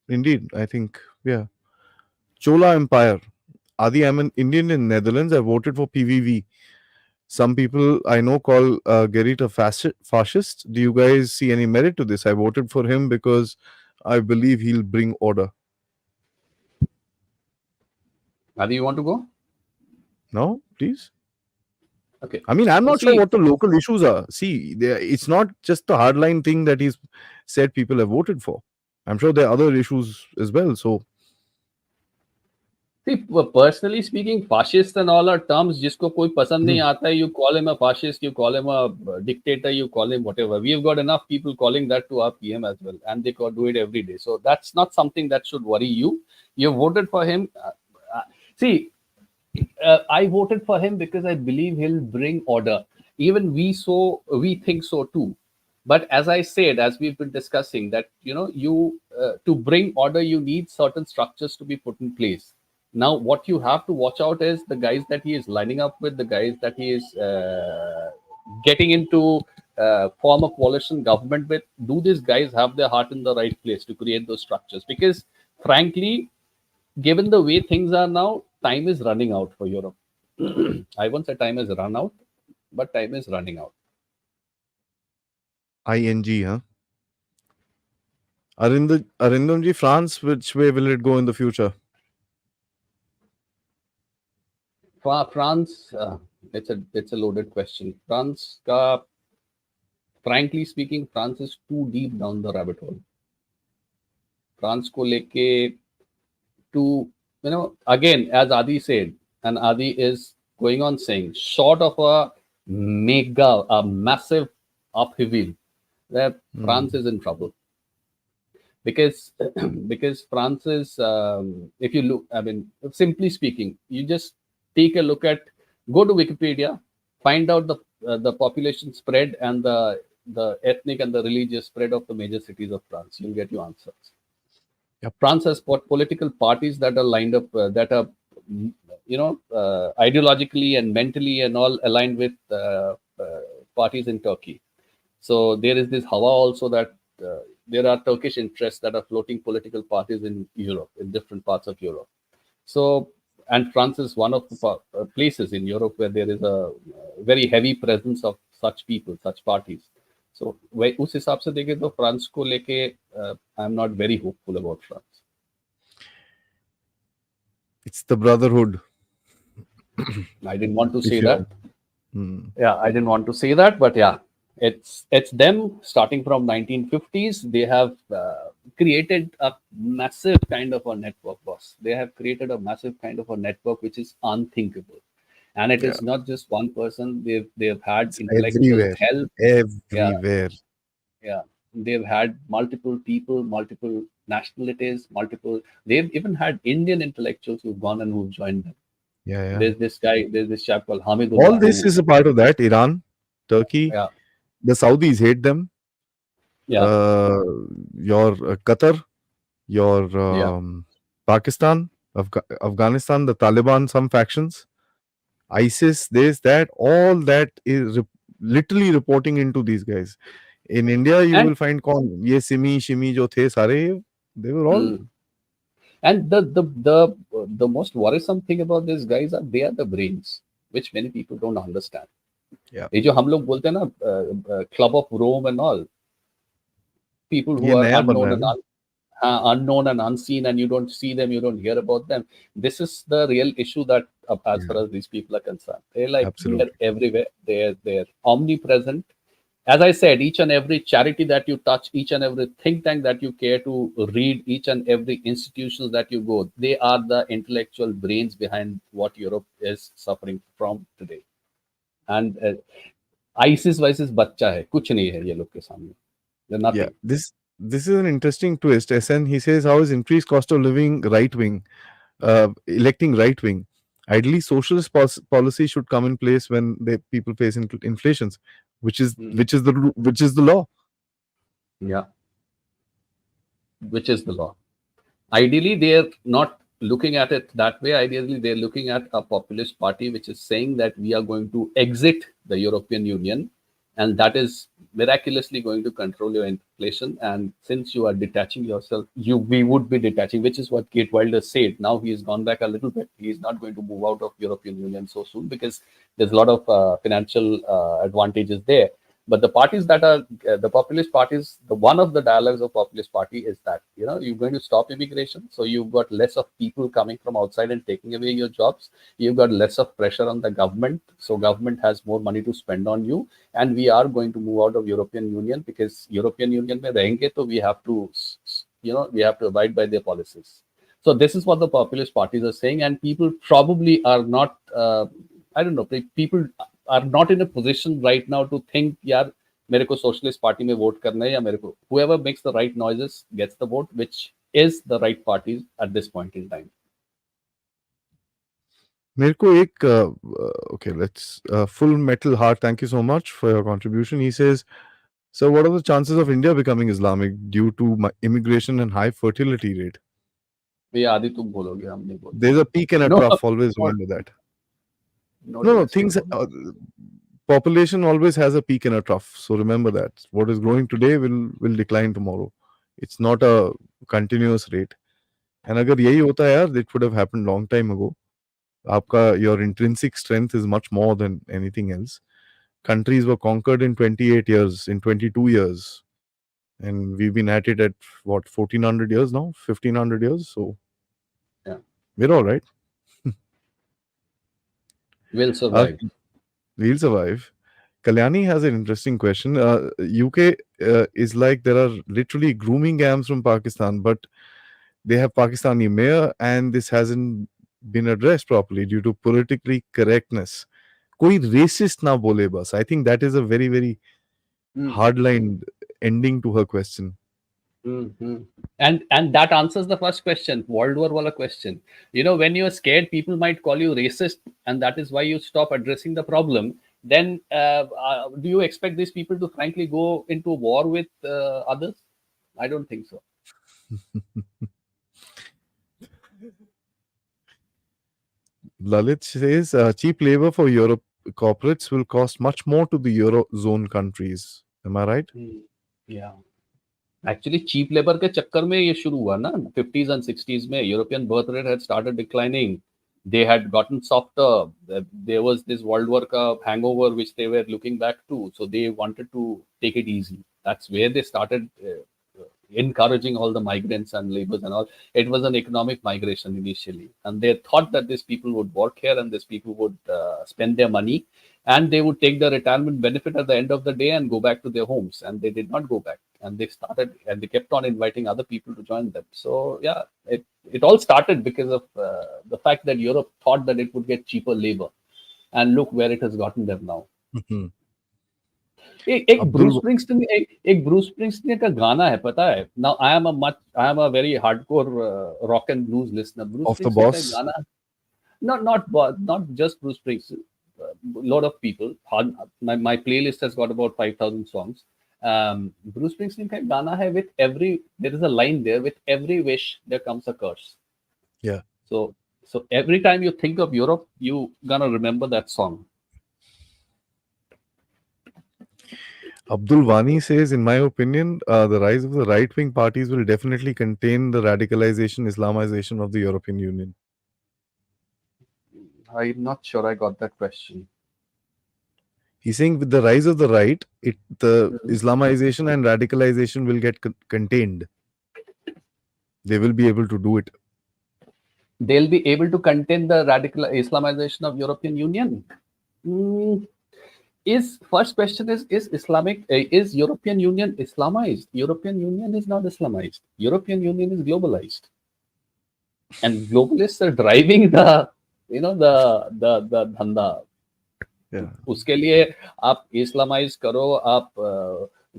Indeed, I think, yeah. Chola Empire. Adi, I'm an Indian in Netherlands. I voted for PVV. Some people I know call Gerrit a fascist. Do you guys see any merit to this? I voted for him because I believe he'll bring order. Adi, you want to go? No, please. Okay. I mean, I'm not sure what the local issues are. See, it's not just the hardline thing that he's said people have voted for. I'm sure there are other issues as well. So, see, personally speaking, fascist and all are terms जिसको कोई पसंद नहीं आता है. You call him a fascist, you call him a dictator, you call him whatever. We've got enough people calling that to our PM as well, and they do it every day. So that's not something that should worry you. You voted for him. See, I voted for him because I believe he'll bring order. Even we think so too. But as I said, as we've been discussing, that you to bring order, you need certain structures to be put in place. Now, what you have to watch out is the guys that he is lining up with, the guys that he is getting into form of coalition government with. Do these guys have their heart in the right place to create those structures? Because frankly, given the way things are now, time is running out for Europe. I won't say time has run out, but time is running out. ING, huh? Arindam ji, France, which way will it go in the future? France, it's a loaded question. Frankly speaking, France is too deep down the rabbit hole. France ko leke to, again, as Aadi said, and Aadi is going on saying, short of a massive upheaval, where France is in trouble. Because France is, if you look, I mean, simply speaking, you just take a look at, go to Wikipedia, find out the population spread and the ethnic and the religious spread of the major cities of France. You'll get your answers. Yep. France has political parties that are lined up, that are, ideologically and mentally and all aligned with parties in Turkey. So there is this hawa also that there are Turkish interests that are floating political parties in Europe, in different parts of Europe. So, and France is one of the places in Europe where there is a very heavy presence of such people, such parties. So वही उस हिसाब से देखें तो France को लेके I am not very hopeful about France. It's the brotherhood. I didn't want to say If you that. Yeah, I didn't want to say that, but yeah, it's them starting from 1950s. They have created a massive kind of a network, boss. They have created a massive kind of a network which is unthinkable, and it yeah, is not just one person. They've had it's intellectual everywhere, help. Yeah, everywhere. yeah. They've had multiple people, multiple nationalities, multiple. They've even had Indian intellectuals who've gone and who've joined them. Yeah, yeah. There's this guy. There's this chap called All Hamidullah this who. is a part of that. Iran, Turkey, Yeah, the Saudis hate them. yeah, Uh, your Qatar, your yeah. Pakistan, Afghanistan, the Taliban, some factions, ISIS, this, that, all that is literally reporting into these guys. In India, you And will find ye Simi, Shimi jo the sare, they were all, mm, and the most worrisome thing about these guys are they are the brains, which many people don't understand. yeah, ये जो हम लोग बोलते हैं ना club of Rome and all, people who ये are नया बन रहा है ना. unknown and unseen, and you don't see them, you don't hear about them. This is the real issue that, as far Yeah, as these people are concerned, they're absolutely. everywhere. They're omnipresent. As I said, each and every charity that you touch, each and every think tank that you care to read, each and every institutions that you go, they are the intellectual brains behind what Europe is suffering from today. And ISIS vices बच्चा है, कुछ नहीं है ये लोग के सामने. They're Yeah, nothing. this is an interesting twist. SN, he says, how is increased cost of living right wing, electing right wing? Ideally, socialist policy should come in place when people face inflations, Mm. which is the law. Yeah, which is the law. Ideally, they're not looking at it that way. Ideally, they're looking at a populist party which is saying that we are going to exit the European Union, and that is miraculously going to control your inflation. And since you are detaching yourself, we would be detaching, which is what Kate Wilder said. Now he has gone back a little bit. He is not going to move out of European Union so soon because there's a lot of financial advantages there. But the parties that are the populist parties, the one of the dialogues of populist party is that you're going to stop immigration, so you've got less of people coming from outside and taking away your jobs. You've got less of pressure on the government, so government has more money to spend on you, and we are going to move out of European Union because European Union mein rahenge, so we have to we have to abide by their policies. So this is what the populist parties are saying, and people probably are not. I don't know. People are not in a position right now to think, यार मेरे को socialist party में vote करना है या मेरे को whoever makes the right noises gets the vote, which is the right parties at this point in time. मेरे को एक okay, let's Full Metal Heart, thank you so much for your contribution. He says, so what are the chances of India becoming Islamic due to immigration and high fertility rate? ये आदि तुम बोलोगे, हम नहीं There's बोलते. a peak and a No, trough, always not, remember that. not No, interested. things population always has a peak and a trough, so remember that what is growing today will decline tomorrow. It's not a continuous rate. And agar yahi hota hai yaar, it would have happened long time ago. Your intrinsic strength is much more than anything else. Countries were conquered in 28 years, in 22 years, and we've been at it at what, 1400 years now, 1500 years. So Yeah, we're all right. will Uh, survive. we'll survive. Kalyani has an interesting question. UK is like there are literally grooming gangs from Pakistan, but they have Pakistani mayor, and this hasn't been addressed properly due to politically correctness. कोई racist ना बोले बस. I think that is a very very Mm. hardline ending to her question. Mm-hmm. And that answers the first question, World War wala question. When you're scared, people might call you racist, and that is why you stop addressing the problem. Then, do you expect these people to frankly go into war with others? I don't think so. Lalit says cheap labor for Europe corporates will cost much more to the Eurozone countries. Am I right? Yeah. Actually cheap labour के चक्कर में ये शुरू हुआ ना 50s and 60s में European birth rate had started declining They had gotten softer. There was this World War Cup hangover which they were looking back to, so they wanted to take it easy. That's where they started encouraging all the migrants and laborers and all. It was an economic migration initially, and they thought that these people would work here and these people would spend their money, and they would take the retirement benefit at the end of the day and go back to their homes. And they did not go back, and they started and they kept on inviting other people to join them. So yeah, it all started because of the fact that Europe thought that it would get cheaper labor, and look where it has gotten them now. Mhm. एक Bruce Abdul Springsteen एक Bruce Springsteen का गाना है पता है now I am a very hardcore rock and blues listener Bruce of the Springsteen का एक boss. गाना not just Bruce Springsteen lot of people my playlist has got about 5,000 songs Bruce Springsteen का एक गाना है with every there is a line there with every wish there comes a curse Yeah. so every time you think of Europe you gonna remember that song. Abdul Wani says, in my opinion, the rise of the right wing parties will definitely contain the radicalization, Islamization of the European Union. I'm not sure I got that question. He's saying with the rise of the right, the Islamization and radicalization will get contained. They will be able to do it. They'll be able to contain the radical Islamization of European Union. First question is Islamic is European Union Islamized? European Union is not Islamized. European Union is globalized, and globalists are driving the dhanda. Yeah. उसके लिए आप Islamise करो, आप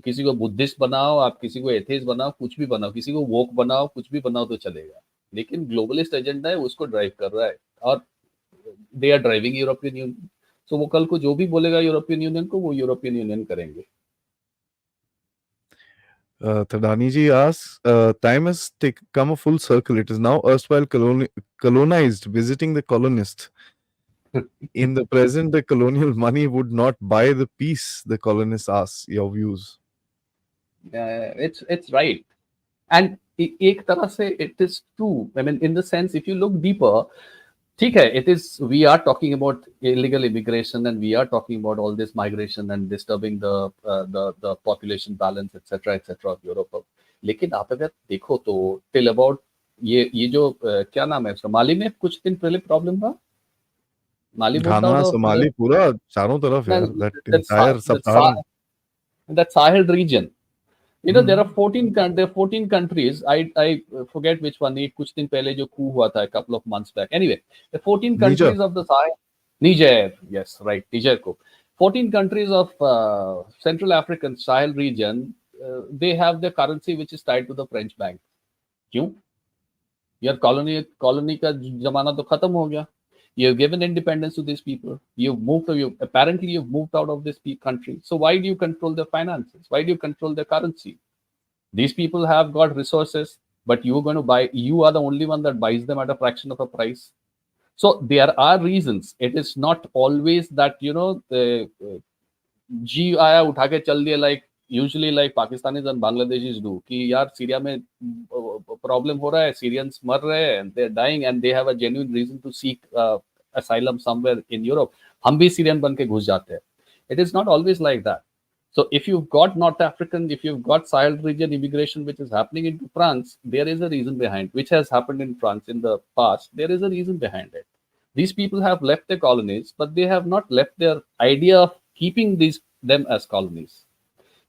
किसी को Buddhist बनाओ, आप किसी को एथेइस्ट बनाओ, कुछ भी बनाओ, किसी को वोक बनाओ, कुछ भी बनाओ तो चलेगा, लेकिन ग्लोबलिस्ट एजेंडा है उसको ड्राइव कर रहा है और they are driving European union. So वो कल को जो भी बोलेगा यूरोपियन यूनियन को, वो यूरोपियन यूनियन करेंगे. Tadani ji asks, time has come a full circle. It is now erstwhile colonized, visiting the colonist. In the present, the colonial money would not buy the peace, the colonists asks. Your views? It's right. And एक तरह से it is true. I mean, in the sense, if you look deeper, ठीक है, it is, we are talking about illegal immigration and we are talking about all this migration and disturbing the population balance, etc. of Europe. लेकिन आप अगर देखो तो till about ये जो क्या नाम है, माली में कुछ दिन पहले प्रॉब्लम था. Mali moved out Ghana, of Somali, पूरा चारों तरफ यार. That entire Sub-Saharan. that Sahel region. You know, there are 14 countries. I forget which one. एक कुछ दिन पहले जो coup हुआ था, a couple of months back. Anyway, the 14 countries of the Sahel. Niger, yes, right, Niger को. 14 countries of Central African Sahel region, they have their currency which is tied to the French bank. क्यों? यार colony का जमाना तो खत्म हो गया. You've given independence to these people. Apparently you've moved out of this country. So why do you control their finances? Why do you control their currency? These people have got resources, but you are the only one that buys them at a fraction of a price. So there are reasons. It is not always that, जी आया उठा के चल दिया, like usually like Pakistanis and Bangladeshis do, कि यार Syria में problem हो रहा है, Syrians मर रहे हैं, they're dying and they have a genuine reason to seek asylum somewhere in Europe. हम भी Syrian बन के घुस जाते हैं. It is not always like that. So if you've got North African, if you've got Sahel region immigration which is happening into France, there is a reason behind, which has happened in France in the past. There is a reason behind it. These people have left their colonies, but they have not left their idea of keeping them as colonies.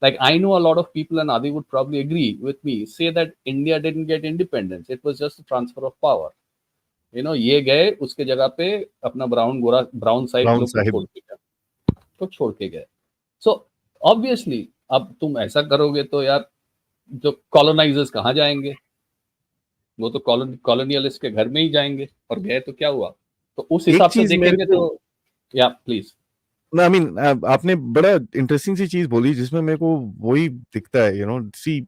Like, I know a lot of people, and Aadi would probably agree with me, say that India didn't get independence. It was just a transfer of power. You know, ये गए उसके जगह पे अपना brown side लोग को छोड़ के गए. So obviously, अब तुम ऐसा करोगे तो यार जो कॉलोनाइजर्स कहाँ जाएंगे? वो तो कॉलोनियलिस्ट के घर में ही जाएंगे. और गए तो क्या हुआ? तो उस हिसाब से देखेंगे तो या प्लीज. I mean, आपने बड़ा इंटरेस्टिंग सी चीज बोली जिसमें मेरे को वही दिखता है, सी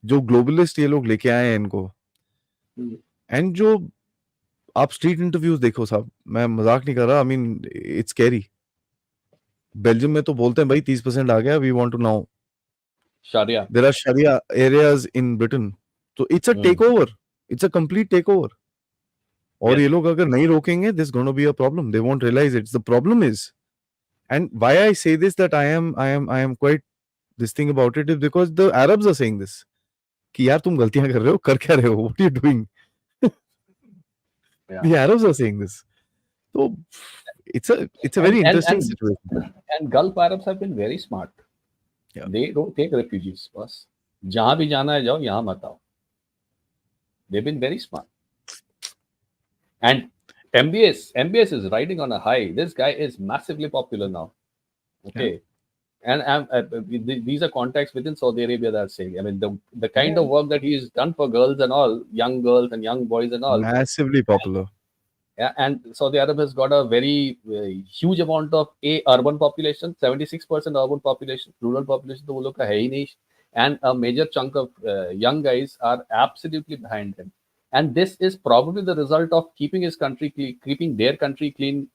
जो ग्लोबलिस्ट ये लोग लेके आए हैं इनको, एंड जो आप स्ट्रीट इंटरव्यूज देखो साहब, मैं मजाक नहीं कर रहा, I mean it's scary. Belgium में तो बोलते हैं भाई 30% आ गया, we want to now sharia. There are sharia areas in Britain. तो it's a take over, it's a complete take over. और Yes. ये लोग अगर नहीं रोकेंगे, there's going to be a problem. They won't realize it. The problem is, and why I say this, that I am quite this thing about it, is because the Arabs are saying this कि यार तुम गलतियां कर रहे हो, कर क्या रहे हो, what are you doing? Yeah. The Arabs are saying this. So it's a very interesting situation. And Gulf Arabs have been very smart. Yeah. They don't take refugees. बस जहां भी जाना है जाओ, यहाँ मत आओ. They've been very smart. And MBS is riding on a high. This guy is massively popular now. Okay. And these are contacts within Saudi Arabia that are saying. I mean, the kind of work that he's done for girls and all, young girls and young boys and all. Massively popular. Yeah, and Saudi Arabia has got a very huge amount of urban population, 76% urban population, rural population तो वो लोग का है ही नहीं, and a major chunk of young guys are absolutely behind him. And this is probably the result of keeping his country keeping their country clean.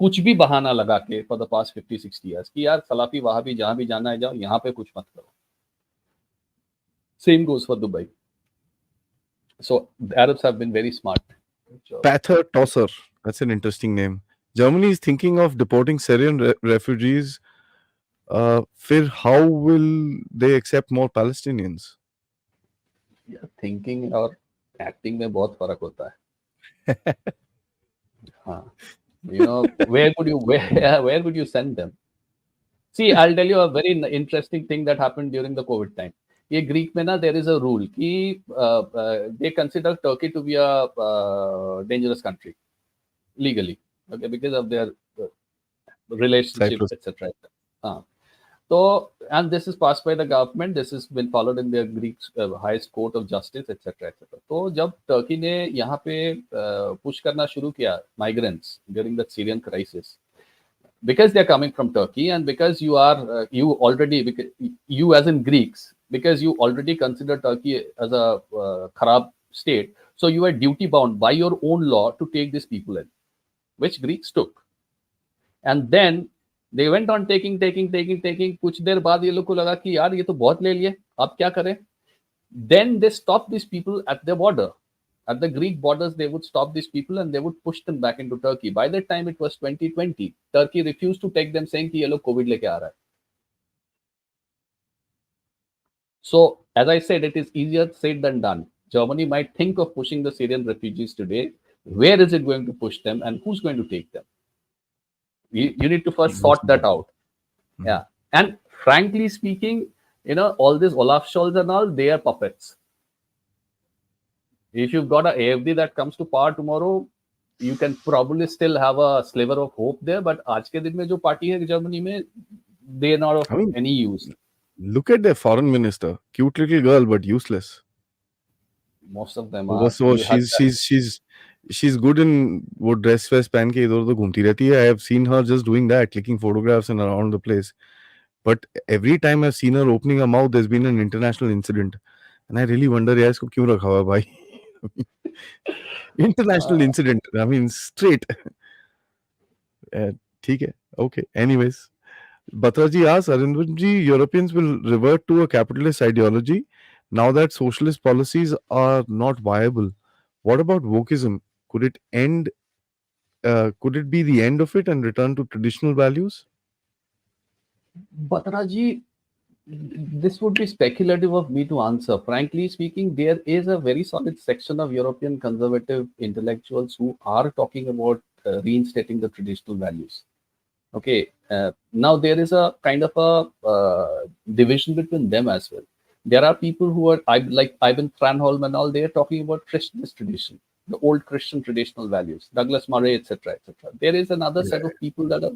कुछ भी बहाना लगा के for the past 50-60 years कि यार सलाफी वहां भी जहां भी जाना है जाओ, यहाँ पे कुछ मत करो. Same goes for Dubai. So the Arabs have been very smart. Pather Tosser, that's an interesting name. Germany is thinking of deporting Syrian refugees. फिर how will they accept more Palestinians? Yeah, thinking और acting में बहुत फर्क होता है. हाँ. You know, where would you send them? See, I'll tell you a very interesting thing that happened during the COVID time. ये Greek में ना there is a rule कि they consider Turkey to be a dangerous country legally, okay, because of their relationship, etc. So, and this is passed by the government. This has been followed in the Greek highest court of justice, etc. etc. तो जब Turkey ने यहाँ पे push करना शुरू किया migrants during the Syrian crisis, because they are coming from Turkey, and because you are you already, because you as in Greeks, because you already consider Turkey as a kharab state, so you are duty bound by your own law to take these people in, which Greeks took. And then they went on taking. कुछ देर बाद ये लोग को लगा कि यार ये तो बहुत ले लिए, अब क्या करें? Then they stopped these people at the border. At the Greek borders, they would stop these people and they would push them back into Turkey. By that time, it was 2020. Turkey refused to take them, saying कि ये लोग COVID लेके आ रहा है. So, as I said, it is easier said than done. Germany might think of pushing the Syrian refugees today. Where is it going to push them, and who's going to take them? You need to first sort that out. Yeah. And frankly speaking, you know, all this Olaf Scholz and all, they are puppets. If you've got an AFD that comes to power tomorrow, you can probably still have a sliver of hope there. But आज के दिन में जो party है Germany में, they are not of any use. Look at their foreign minister, cute little girl, but useless. Most of them are. So she's good in वो dress vest पहन के इधर उधर घूमती रहती है. I have seen her just doing that, clicking photographs and around the place. But every time I've seen her opening her mouth, there's been an international incident, and I really wonder यार इसको क्यों रखा हुआ है भाई? International incident. I mean straight. ठीक है. Okay. Anyways. Batraji asks, Arindamji, Europeans will revert to a capitalist ideology now that socialist policies are not viable. What about wokeism? Could it end? Could it be the end of it and return to traditional values? Batraji, this would be speculative of me to answer. Frankly speaking, there is a very solid section of European conservative intellectuals who are talking about reinstating the traditional values. Okay, now there is a kind of a division between them as well. There are people who are like Ivan Franholm and all. They are talking about Christianist tradition, the old Christian traditional values, Douglas Murray, etc., etc. There is another set of people that are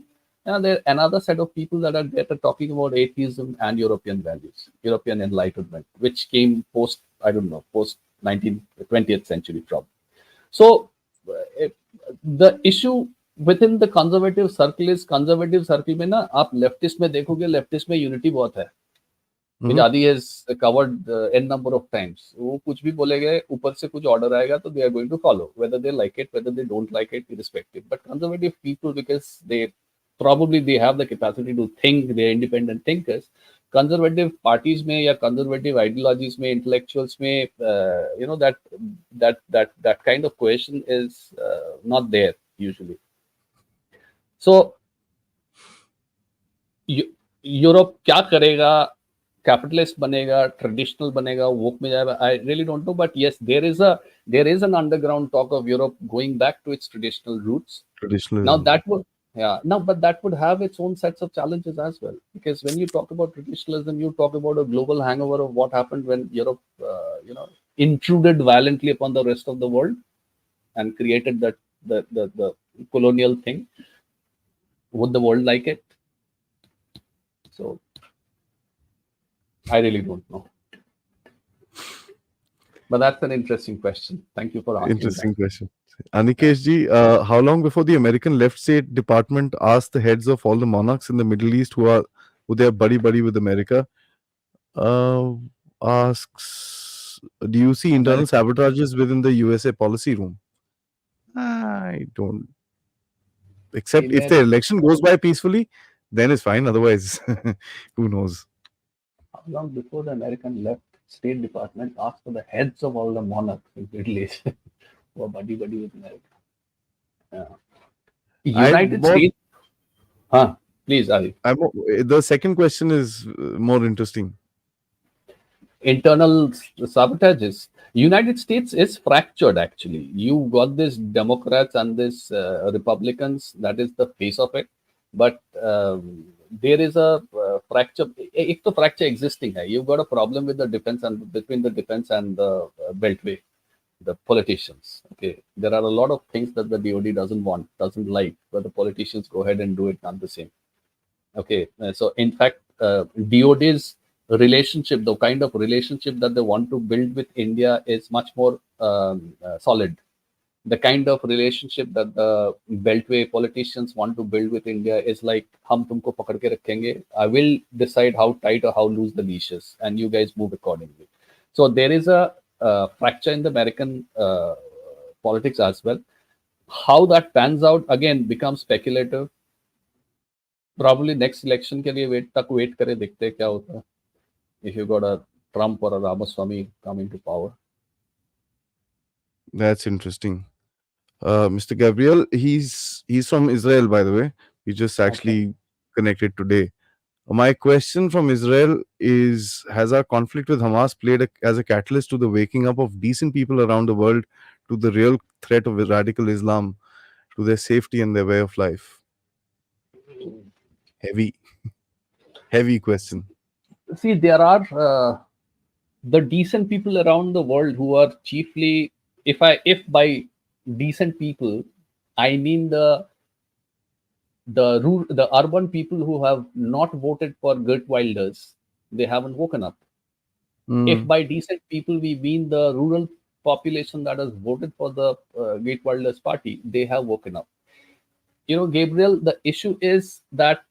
talking about atheism and European values, European enlightenment, which came post 20th century problem. So the issue within the conservative circle is conservative circle में ना आप leftist में देखोगे leftist में unity बहुत है, which Aadi has covered n number of times. वो कुछ भी बोलेंगे ऊपर से कुछ order आएगा तो they are going to follow, whether they like it, whether they don't like it, irrespective. But conservative people, because they have the capacity to think, they are independent thinkers, conservative parties में या conservative ideologies में, intellectuals में, that kind of cohesion is not there usually. So Europe क्या करेगा, capitalist बनेगा, traditional बनेगा, वोक में जाएगा, I really don't know, but yes there is an underground talk of Europe going back to its traditional roots. Now Traditionalism. that would, but that would have its own sets of challenges as well, because when you talk about traditionalism, you talk about a global hangover of what happened when Europe intruded violently upon the rest of the world and created that the colonial thing. Would the world like it? So I really don't know. But that's an interesting question. Thank you for asking Interesting that. question. Anikesh ji, how long before the American Left State Department asked the heads of all the monarchs in the Middle East who they are buddy with America, asks, do you see internal America. sabotages within the USA policy room? I don't. Except if the America. election goes by peacefully, then it's fine. Otherwise, who knows? How long before the American left State Department asked for the heads of all the monarchs in Middle East who are buddy with America? Yeah. United more, States. Please, Adi. the second question is more interesting. Internal sabotages. United States is fractured actually. You got this Democrats and this Republicans, that is the face of it, but there is a fracture. If the fracture existing, you've got a problem with the defense and between the defense and the beltway, the politicians. Okay, there are a lot of things that the DoD doesn't like, but the politicians go ahead and do it not the same. Okay, so in fact, DoD's relationship, the kind of relationship that they want to build with India is much more solid. The kind of relationship that the Beltway politicians want to build with India is like, hum tumko pakad ke rakhenge. I will decide how tight or how loose the leash is, and you guys move accordingly. So there is a fracture in the American politics as well. How that pans out again becomes speculative. Probably next election के लिए wait करे देखते हैं क्या होता है. If you got a Trump or a Ramaswamy coming to power. That's interesting. Mr. Gabriel, he's from Israel, by the way. He just actually connected today. My question from Israel is: has our conflict with Hamas played as a catalyst to the waking up of decent people around the world to the real threat of radical Islam, to their safety and their way of life? Heavy question. See, there are the decent people around the world who are chiefly, if by decent people, I mean the urban people who have not voted for Geert Wilders, they haven't woken up. If by decent people we mean the rural population that has voted for the Geert Wilders party, they have woken up. Gabriel, the issue is that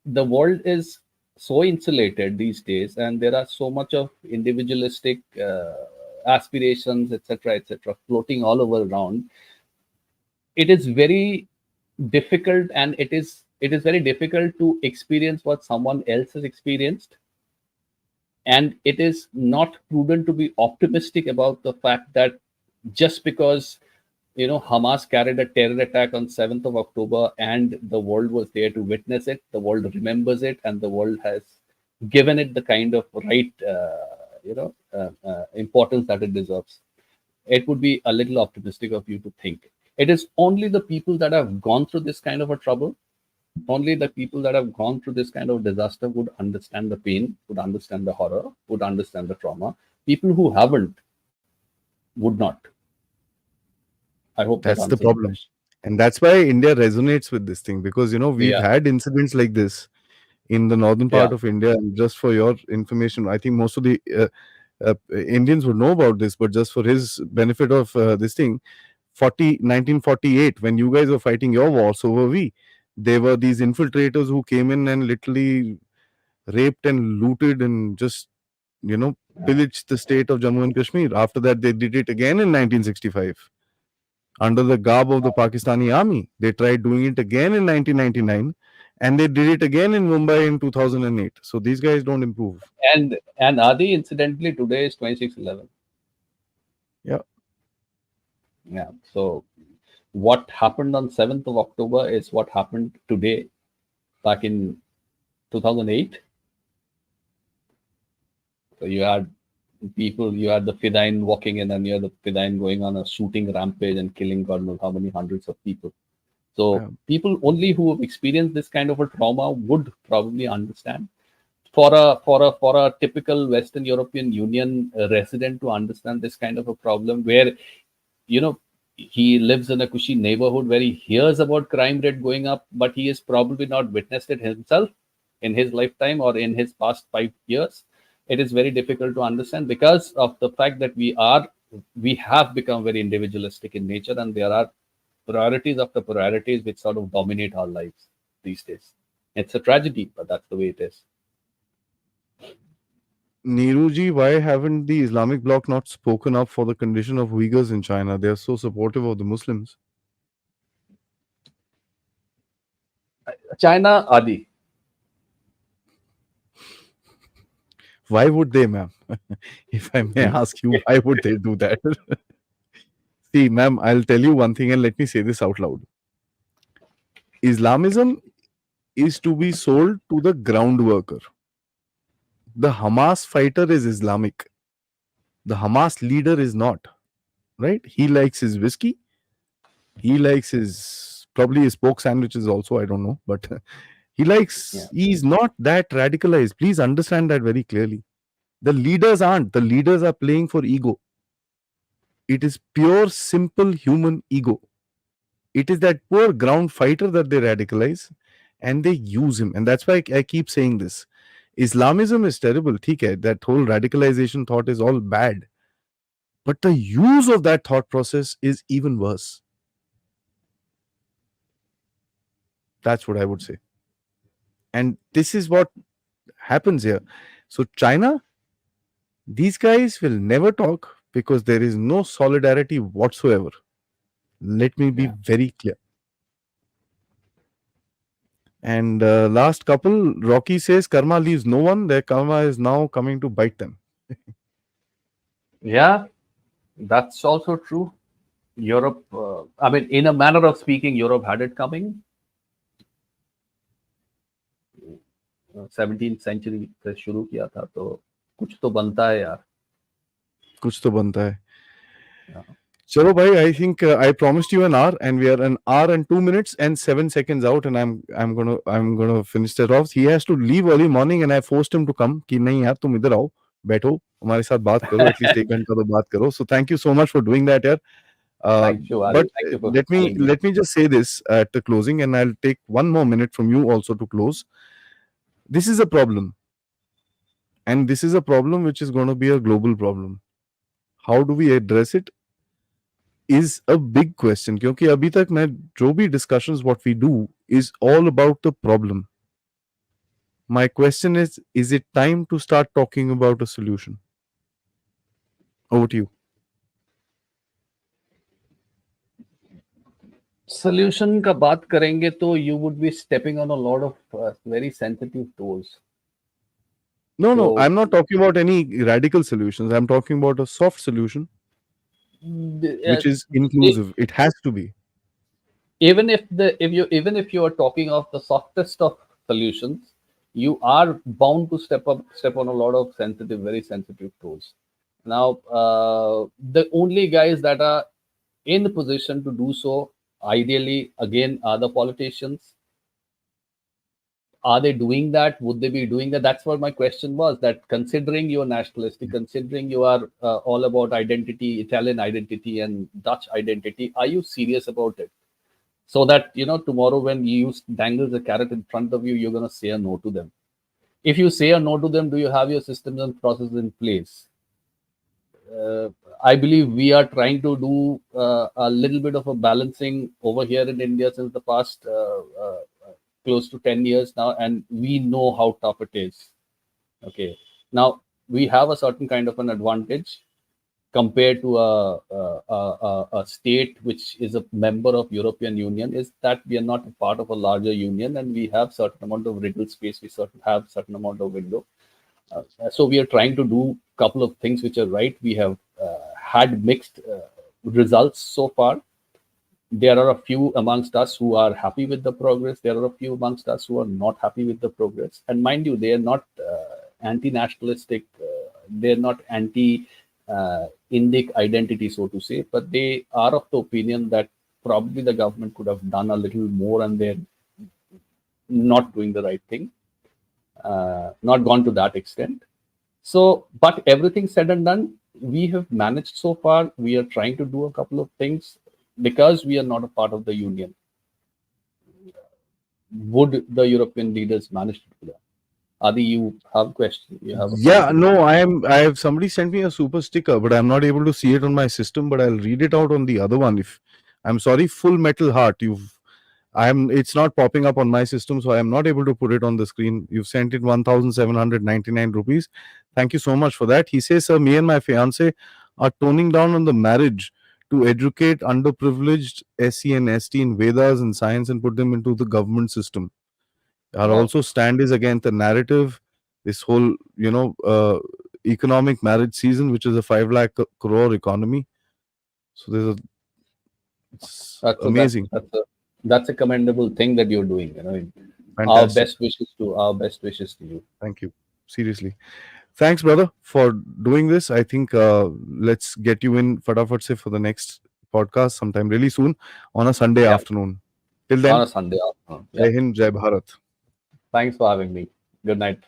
the world is so insulated these days, and there are so much of individualistic aspirations, etc., floating all over around. It is very difficult, and it is very difficult to experience what someone else has experienced, and it is not prudent to be optimistic about the fact that just because Hamas carried a terror attack on 7th of October and the world was there to witness it, the world remembers it, and the world has given it the kind of right importance that it deserves. It would be a little optimistic of you to think. It is only the people that have gone through this kind of a trouble, only the people that have gone through this kind of disaster would understand the pain, would understand the horror, would understand the trauma. People who haven't would not. I hope that's the problem. And that's why India resonates with this thing, because we've had incidents like this in the northern part of India. And just for your information, I think most of the Indians would know about this, but just for his benefit of this thing, 1948, when you guys were fighting your war, so were we. There were these infiltrators who came in and literally raped and looted and just pillaged the state of Jammu and Kashmir. After that, they did it again in 1965 under the garb of the Pakistani army. They tried doing it again in 1999, And they did it again in Mumbai in 2008. So these guys don't improve. And Aadi, incidentally, today is 26/11. Yeah. Yeah. So what happened on 7th of October is what happened today back in 2008. So you had the Fidayeen walking in, and you had the Fidayeen going on a shooting rampage and killing God knows how many hundreds of people. So Yeah. people only who have experienced this kind of a trauma would probably understand. For a typical Western European Union resident to understand this kind of a problem, where he lives in a cushy neighborhood where he hears about crime rate going up, but he has probably not witnessed it himself in his lifetime or in his past 5 years. It is very difficult to understand because of the fact that we have become very individualistic in nature, and there are priorities after priorities which sort of dominate our lives these days. It's a tragedy, but that's the way it is. Neeruji, why haven't the Islamic bloc not spoken up for the condition of Uyghurs in China? They are so supportive of the Muslims. China, Adi. Why would they, ma'am? If I may ask you, why would they do that? See, ma'am, I'll tell you one thing and let me say this out loud. Islamism is to be sold to the ground worker. The Hamas fighter is Islamic. The Hamas leader is not, right? He likes his whiskey. He likes probably his pork sandwiches also. I don't know, but he's not that radicalized. Please understand that very clearly. The leaders aren't. The leaders are playing for ego. It is pure, simple human ego. It is that poor ground fighter that they radicalize and they use him. And that's why I keep saying this. Islamism is terrible. ठीक है, that whole radicalization thought is all bad. But the use of that thought process is even worse. That's what I would say. And this is what happens here. So, China, these guys will never talk because there is no solidarity whatsoever. Let me be very clear. And last couple, Rocky says karma leaves no one. Their karma is now coming to bite them. Yeah, that's also true. Europe, I mean, in a manner of speaking, Europe had it coming. 17th century से शुरू किया था, तो कुछ तो बनता है यार. कुछ तो बनता है. Chalo bhai, I think I promised you an hour, and we are an hour and 2 minutes and 7 seconds out, and I'm gonna finish that off. He has to leave early morning, and I forced him to come. कि नहीं यार तुम इधर आओ, बैठो, हमारे साथ बात करो, at least 1 घंटा तो बात करो. So thank you so much for doing that, yaar. Thank you, Aadi. But Thank you for let calling me. me just say this at the closing, and I'll take 1 more minute from you also to close. This is a problem, and this is a problem which is going to be a global problem. How do we address it? Is a big question क्योंकि अभी तक मैं जो भी discussions what we do is all about the problem. My question is it time to start talking about a solution? Over to you. Solution का बात करेंगे तो you would be stepping on a lot of very sensitive toes. No, So, I'm not talking about any radical solutions. I'm talking about a soft solution which is inclusive. It has to be. even if you are talking of the softest of solutions, you are bound to step on a lot of very sensitive toes. Now, the only guys that are in the position to do so, ideally, again, are the politicians. Are they doing that? Would they be doing that? That's what my question was. That considering you're nationalistic, considering you are all about identity, Italian identity and Dutch identity, are you serious about it? So that tomorrow when you dangle a carrot in front of you, you're going to say a no to them. If you say a no to them, do you have your systems and processes in place? I believe we are trying to do a little bit of a balancing over here in India since the past close to 10 years now, and we know how tough it is. Okay, now we have a certain kind of an advantage compared to a state which is a member of European Union is that we are not a part of a larger union, and we have certain amount of wriggle space. We have certain amount of window. So we are trying to do a couple of things which are right. We have had mixed results so far. There are a few amongst us who are happy with the progress. There are a few amongst us who are not happy with the progress. And mind you, they are not anti-nationalistic. They're not anti-Indic identity, so to say. But they are of the opinion that probably the government could have done a little more, and they're not doing the right thing. Not gone to that extent. So, but everything said and done, we have managed so far. We are trying to do a couple of things because we are not a part of the union. Would the European leaders manage to do that? Adi, you have a question. You have Yeah, something. no, I have somebody sent me a super sticker, but I'm not able to see it on my system. But I'll read it out on the other one. If I'm sorry, Full Metal Heart. It's not popping up on my system, so I am not able to put it on the screen. You've sent it 1,799 rupees. Thank you so much for that. He says, sir, me and my fiance are toning down on the marriage to educate underprivileged SC and ST in Vedas and science and put them into the government system. Our Wow, also stand is against the narrative, this whole, economic marriage season, which is a 5 lakh crore economy. So it's that's a that's amazing. that's a that's a commendable thing that you're doing. Our Fantastic. best wishes to you. Thank you. Seriously. Thanks, brother, for doing this. I think let's get you in Fatafat se for the next podcast sometime really soon on a Sunday Yeah, afternoon. Till on then, a Sunday afternoon. Yeah. Jai Hind, Jai Bharat. Thanks for having me. Good night.